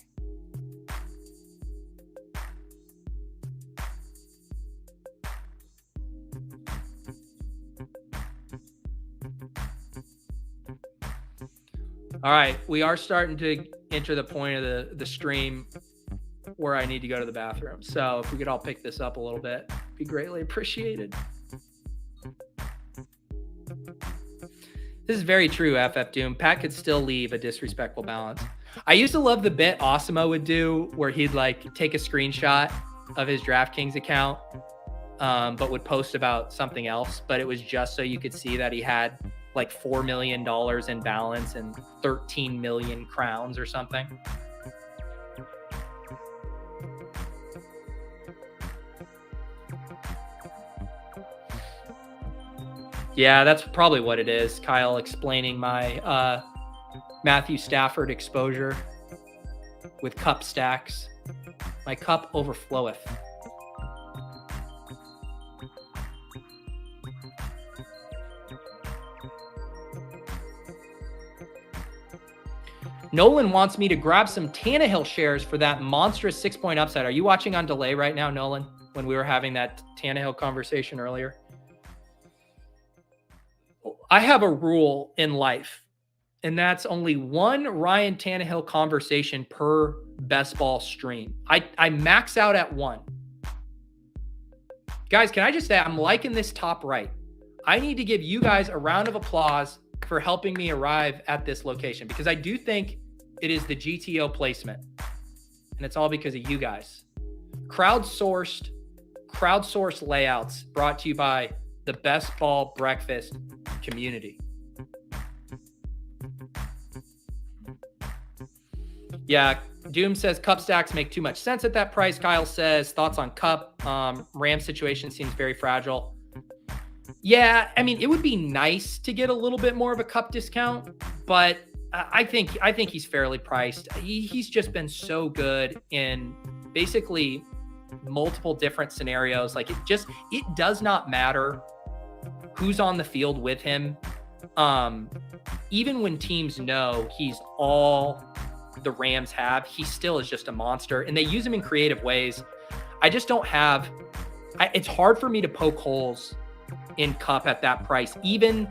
All right, we are starting to enter the point of the stream where I need to go to the bathroom. So if we could all pick this up a little bit, it'd be greatly appreciated. This is very true, FF Doom. Pat could still leave a disrespectful balance. I used to love the bit Osimo would do where he'd like take a screenshot of his DraftKings account, but would post about something else. But it was just so you could see that he had like $4 million in balance and 13 million crowns or something. Yeah, that's probably what it is. Kyle explaining my Matthew Stafford exposure with cup stacks. My cup overfloweth. Nolan wants me to grab some Tannehill shares for that monstrous 6-point upside. Are you watching on delay right now, Nolan, when we were having that Tannehill conversation earlier? I have a rule in life, and that's only one Ryan Tannehill conversation per best ball stream. I max out at one. Guys, can I just say, I'm liking this top right. I need to give you guys a round of applause for helping me arrive at this location, because I do think it is the GTO placement. And it's all because of you guys. Crowdsourced layouts brought to you by the Best Ball Breakfast community. Yeah, Doom says Cup stacks make too much sense at that price. Kyle says thoughts on Cup. Ram situation seems very fragile. Yeah, I mean, it would be nice to get a little bit more of a Cup discount, but I think he's fairly priced. He's just been so good in basically multiple different scenarios. Like, it does not matter who's on the field with him. Even when teams know he's all the Rams have, he still is just a monster, and they use him in creative ways. I just don't have, it's hard for me to poke holes in Cup at that price, even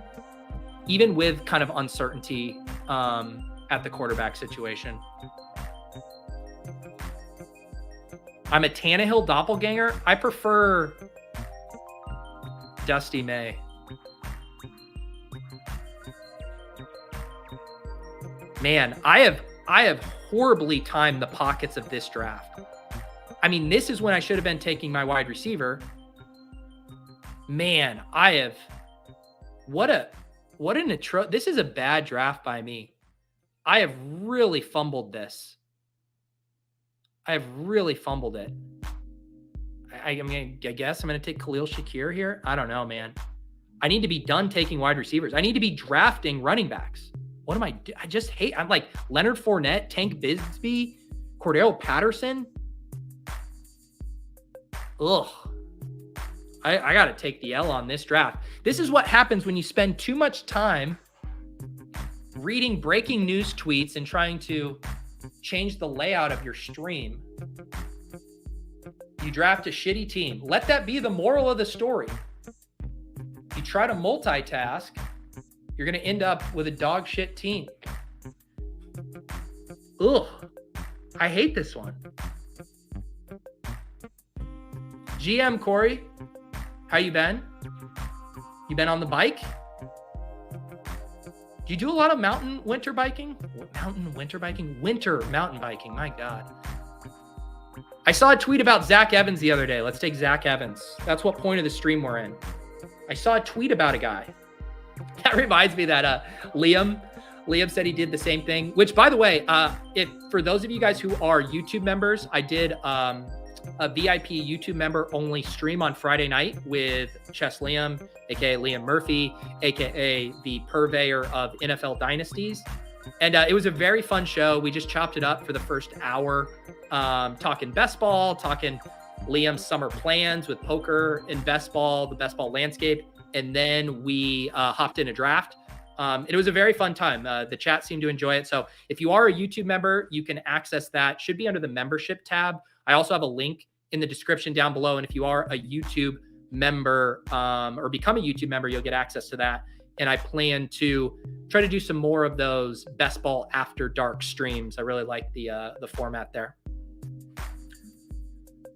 with kind of uncertainty at the quarterback situation. I'm a Tannehill doppelganger. I prefer Dusty May. Man, I have horribly timed the pockets of this draft. I mean, this is when I should have been taking my wide receiver. Man, this is a bad draft by me. I have really fumbled this. I have really fumbled it. I guess I'm going to take Khalil Shakir here. I don't know, man. I need to be done taking wide receivers. I need to be drafting running backs. What am I doing? I just hate. I'm like Leonard Fournette, Tank Bigsby, Cordero Patterson. Ugh. I got to take the L on this draft. This is what happens when you spend too much time reading breaking news tweets and trying to change the layout of your stream. You draft a shitty team. Let that be the moral of the story. You try to multitask, you're going to end up with a dog shit team. Ugh. I hate this one. GM Corey, how you been? You been on the bike? Do you do a lot of winter mountain biking? My God. I saw a tweet about Zach Evans the other day. Let's take Zach Evans. That's what point of the stream we're in. I saw a tweet about a guy. That reminds me that Liam said he did the same thing, which, by the way, if for those of you guys who are YouTube members, I did a VIP YouTube member only stream on Friday night with Chess Liam, aka Liam Murphy, aka the purveyor of NFL dynasties. And it was a very fun show. We just chopped it up for the first hour, talking best ball, talking Liam's summer plans with poker and best ball, the best ball landscape. And then we hopped in a draft. It was a very fun time. The chat seemed to enjoy it. So if you are a YouTube member, you can access that. Should be under the membership tab. I also have a link in the description down below. And if you are a YouTube member or become a YouTube member, you'll get access to that. And I plan to try to do some more of those best ball after dark streams. I really like the format there.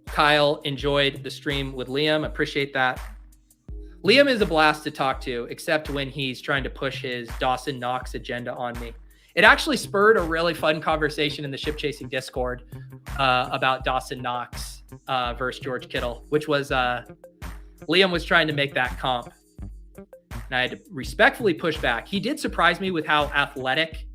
Kyle enjoyed the stream with Liam. Appreciate that. Liam is a blast to talk to, except when he's trying to push his Dawson Knox agenda on me. It actually spurred a really fun conversation in the Ship Chasing Discord about Dawson Knox versus George Kittle, which was Liam was trying to make that comp. And I had to respectfully push back. He did surprise me with how athletic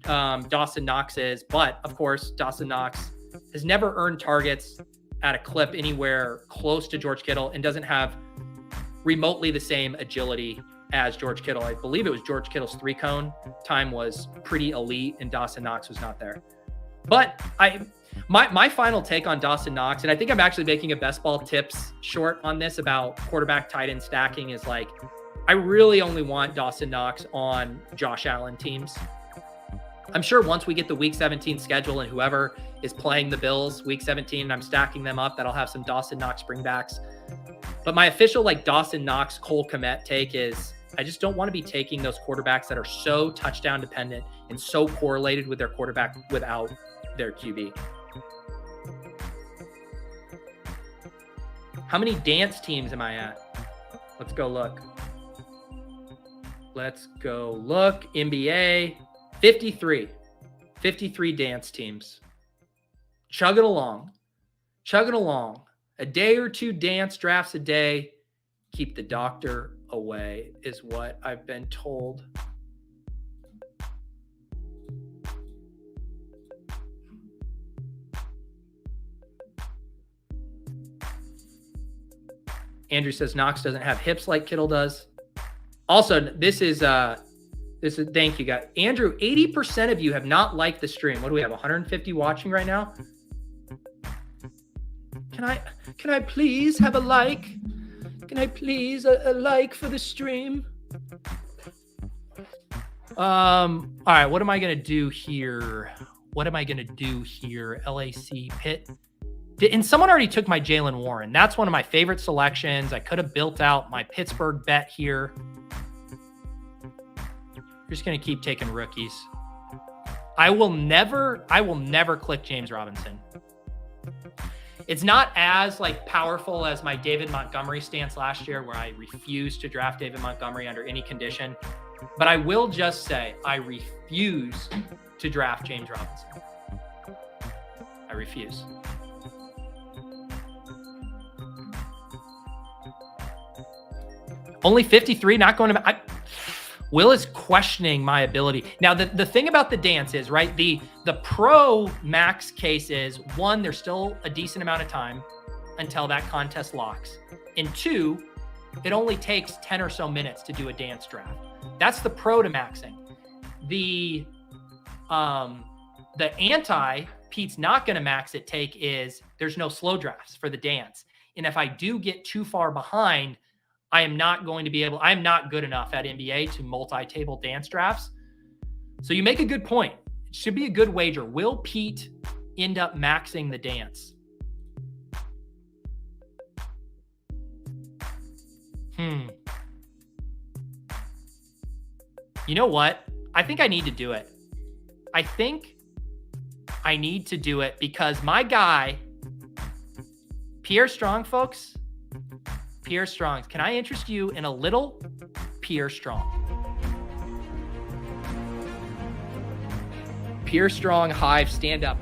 Dawson Knox is. But, of course, Dawson Knox has never earned targets at a clip anywhere close to George Kittle and doesn't have remotely the same agility as George Kittle. I believe it was George Kittle's 3-cone time was pretty elite and Dawson Knox was not there. But my final take on Dawson Knox, and I think I'm actually making a best ball tips short on this about quarterback tight end stacking, is like, I really only want Dawson Knox on Josh Allen teams. I'm sure once we get the week 17 schedule and whoever is playing the Bills week 17 and I'm stacking them up, that I'll have some Dawson Knox bringbacks. But my official Dawson Knox Cole Kmet take is I just don't want to be taking those quarterbacks that are so touchdown dependent and so correlated with their quarterback without their QB. How many dance teams am I at? Let's go look. NBA, 53. 53 dance teams. Chugging along. A day or two dance drafts a day. Keep the doctor away is what I've been told. Andrew says Knox doesn't have hips like Kittle does. Also, this is thank you guys. Andrew, 80% of you have not liked the stream. What do we have? 150 watching right now? Can I please have a like? Can I please a like for the stream? All right, what am I gonna do here? LAC Pitt. And someone already took my Jalen Warren. That's one of my favorite selections. I could have built out my Pittsburgh bet here. We're just going to keep taking rookies. I will never click James Robinson. It's not as like powerful as my David Montgomery stance last year, where I refused to draft David Montgomery under any condition. But I will just say I refuse to draft James Robinson. I refuse. Only 53, not going to... Will is questioning my ability. Now, the thing about the dance is, right, the pro max case is, one, there's still a decent amount of time until that contest locks. And two, it only takes 10 or so minutes to do a dance draft. That's the pro to maxing. The anti, Pete's not going to max it take is there's no slow drafts for the dance. And if I do get too far behind, I am not good enough at NBA to multi-table dance drafts. So you make a good point. It should be a good wager. Will Pete end up maxing the dance? You know what? I think I need to do it. Because my guy, Pierre Strong, folks, Pierre Strong. Can I interest you in a little Pierre Strong? Pierre Strong, Hive, stand up.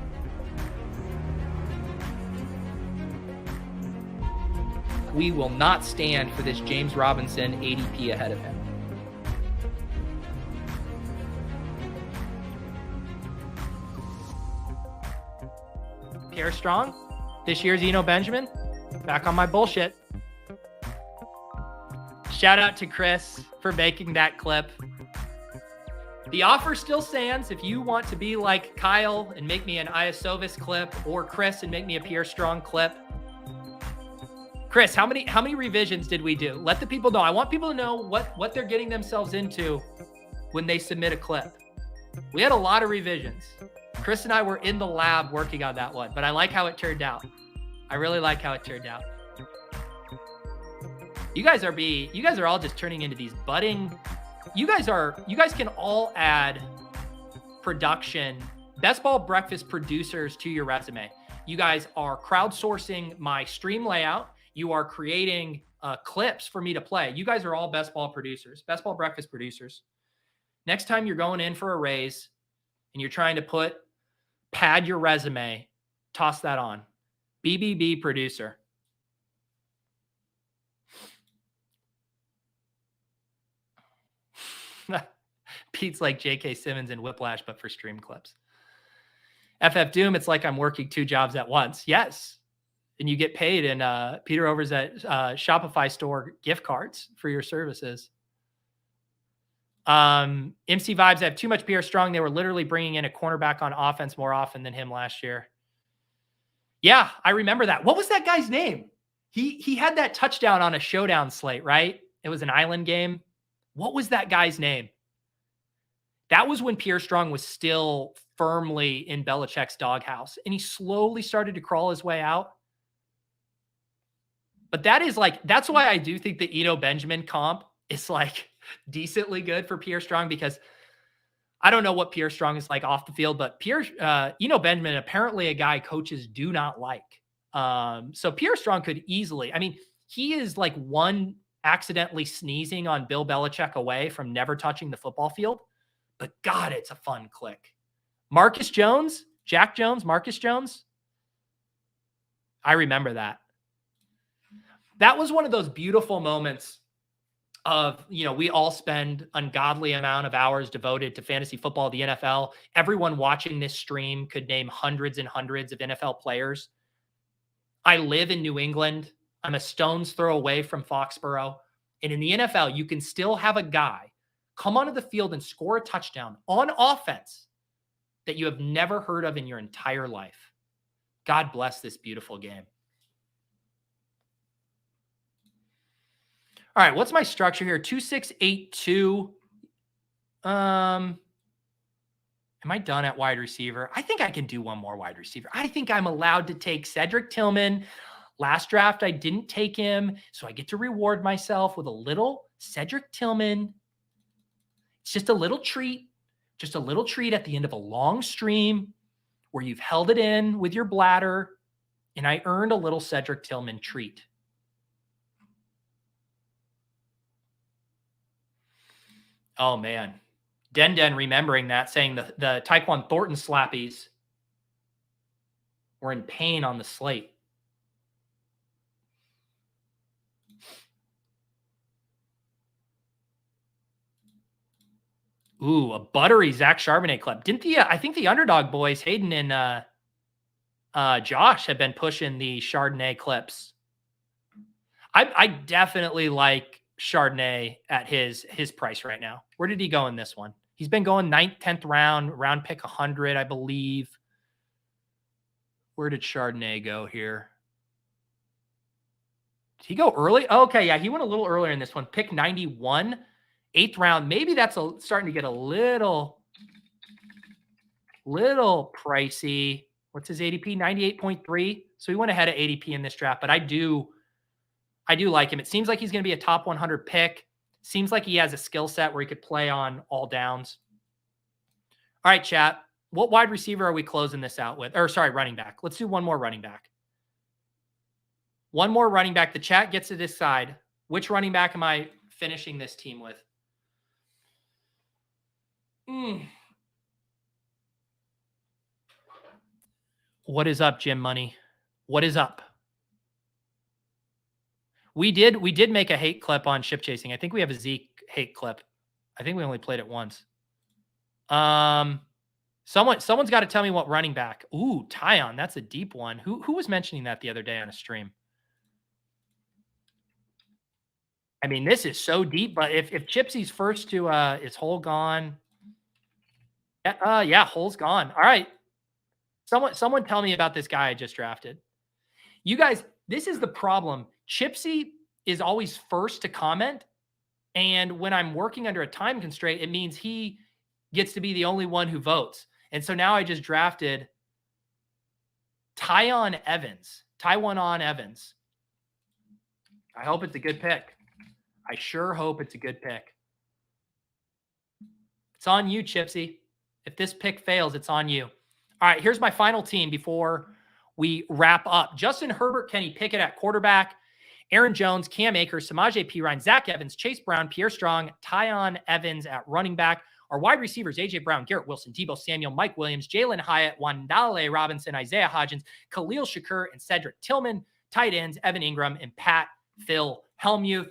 We will not stand for this James Robinson ADP ahead of him. Pierre Strong, this year's Eno Benjamin, back on my bullshit. Shout out to Chris for making that clip. The offer still stands. If you want to be like Kyle and make me an Iasovis clip, or Chris and make me a Pierre Strong clip. Chris, how many revisions did we do? Let the people know. I want people to know what they're getting themselves into when they submit a clip. We had a lot of revisions. Chris and I were in the lab working on that one, but I like how it turned out. I really like how it turned out. You guys are all just turning into these budding. You guys can all add production, best ball breakfast producers to your resume. You guys are crowdsourcing my stream layout. You are creating clips for me to play. You guys are all best ball producers, best ball breakfast producers. Next time you're going in for a raise and you're trying to pad your resume, toss that on. BBB producer. Pete's like J.K. Simmons in Whiplash, but for stream clips. FF Doom, it's like I'm working two jobs at once. Yes. And you get paid in Peter Overzet Shopify store gift cards for your services. MC Vibes, I have too much Pierre Strong. They were literally bringing in a cornerback on offense more often than him last year. Yeah, I remember that. What was that guy's name? He had that touchdown on a showdown slate, right? It was an island game. What was that guy's name? That was when Pierre Strong was still firmly in Belichick's doghouse, and he slowly started to crawl his way out. But that's why I do think the Eno Benjamin comp is like decently good for Pierre Strong, because I don't know what Pierre Strong is like off the field, but Eno Benjamin, apparently a guy coaches do not like. So Pierre Strong could easily, I mean, he is like one accidentally sneezing on Bill Belichick away from never touching the football field. But God, it's a fun click. Marcus Jones, Jack Jones, Marcus Jones. I remember that. That was one of those beautiful moments of, we all spend ungodly amount of hours devoted to fantasy football, the NFL. Everyone watching this stream could name hundreds and hundreds of NFL players. I live in New England. I'm a stone's throw away from Foxborough. And in the NFL, you can still have a guy come onto the field and score a touchdown on offense that you have never heard of in your entire life. God bless this beautiful game. All right, what's my structure here? 2-6-8-2. Am I done at wide receiver? I think I can do one more wide receiver. I think I'm allowed to take Cedric Tillman. Last draft, I didn't take him, so I get to reward myself with a little Cedric Tillman. It's just a little treat at the end of a long stream where you've held it in with your bladder, and I earned a little Cedric Tillman treat. Oh, man. Den remembering that, saying the Tyquan Thornton slappies were in pain on the slate. Ooh, a buttery Zach Charbonnet clip. I think the underdog boys, Hayden and Josh, have been pushing the Chardonnay clips. I definitely like Chardonnay at his price right now. Where did he go in this one? He's been going 9th, 10th round pick 100, I believe. Where did Chardonnay go here? Did he go early? Oh, okay, yeah, he went a little earlier in this one. Pick 91, 8th round. Maybe that's starting to get a little pricey. What's his ADP? 98.3. So he went ahead of ADP in this draft, but I do like him. It seems like he's going to be a top 100 pick. Seems like he has a skill set where he could play on all downs. All right, chat. What wide receiver are we closing this out with? Or sorry, running back. Let's do one more running back. One more running back. The chat gets to decide which running back am I finishing this team with. What is up, Jim Money? What is up? We did make a hate clip on ship chasing. I think we have a Zeke hate clip. I think we only played it once. Someone's got to tell me what running back. Ooh, Tyon, that's a deep one. Who was mentioning that the other day on a stream? I mean, this is so deep, but if Chipsy's first to is Hole gone? Yeah, Hole's gone. All right. Someone tell me about this guy I just drafted. You guys, this is the problem. Chipsy is always first to comment. And when I'm working under a time constraint, it means he gets to be the only one who votes. And so now I just drafted Tyon Evans. I hope it's a good pick. I sure hope it's a good pick. It's on you, Chipsy. If this pick fails, it's on you. All right, here's my final team before we wrap up. Justin Herbert, Kenny Pickett at quarterback. Aaron Jones, Cam Akers, Samaje P-Rine, Zach Evans, Chase Brown, Pierre Strong, Tyon Evans at running back. Our wide receivers, A.J. Brown, Garrett Wilson, Deebo Samuel, Mike Williams, Jalen Hyatt, Wandale Robinson, Isaiah Hodgins, Khalil Shakur, and Cedric Tillman. Tight ends, Evan Ingram and Pat Phil Hellmuth.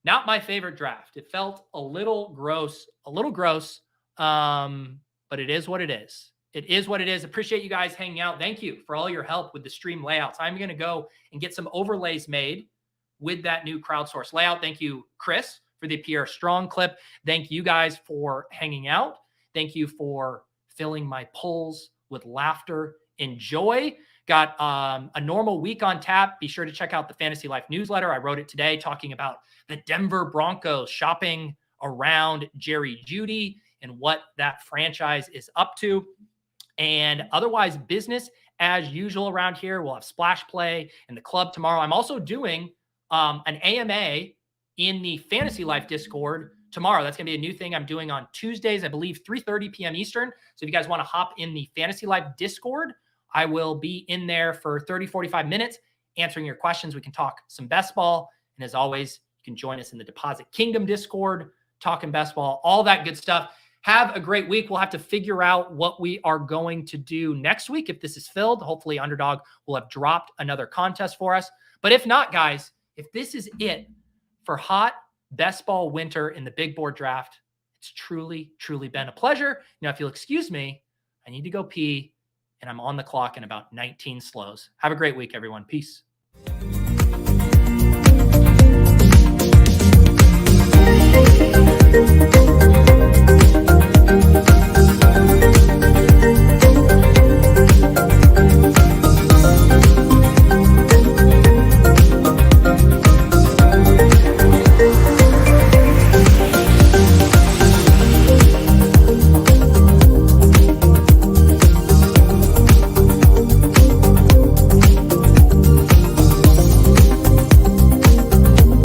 Not my favorite draft. It felt a little gross, but it is what it is. It is what it is. Appreciate you guys hanging out. Thank you for all your help with the stream layouts. I'm going to go and get some overlays made with that new crowdsource layout. Thank you, Chris, for the Pierre Strong clip. Thank you guys for hanging out. Thank you for filling my pulls with laughter and joy. Got a normal week on tap. Be sure to check out the Fantasy Life newsletter. I wrote it today talking about the Denver Broncos shopping around Jerry Jeudy and what that franchise is up to. And otherwise, business as usual around here. We'll have Splash Play in the club tomorrow. I'm also doing an AMA in the Fantasy Life Discord tomorrow. That's going to be a new thing I'm doing on Tuesdays, I believe 3:30 p.m. Eastern. So if you guys want to hop in the Fantasy Life Discord, I will be in there for 30, 45 minutes answering your questions. We can talk some best ball. And as always, you can join us in the Deposit Kingdom Discord, talking best ball, all that good stuff. Have a great week. We'll have to figure out what we are going to do next week if this is filled. Hopefully, Underdog will have dropped another contest for us. But if not, guys, if this is it for hot best ball winter in the big board draft, it's truly, truly been a pleasure. Now, if you'll excuse me, I need to go pee, and I'm on the clock in about 19 slows. Have a great week, everyone. Peace.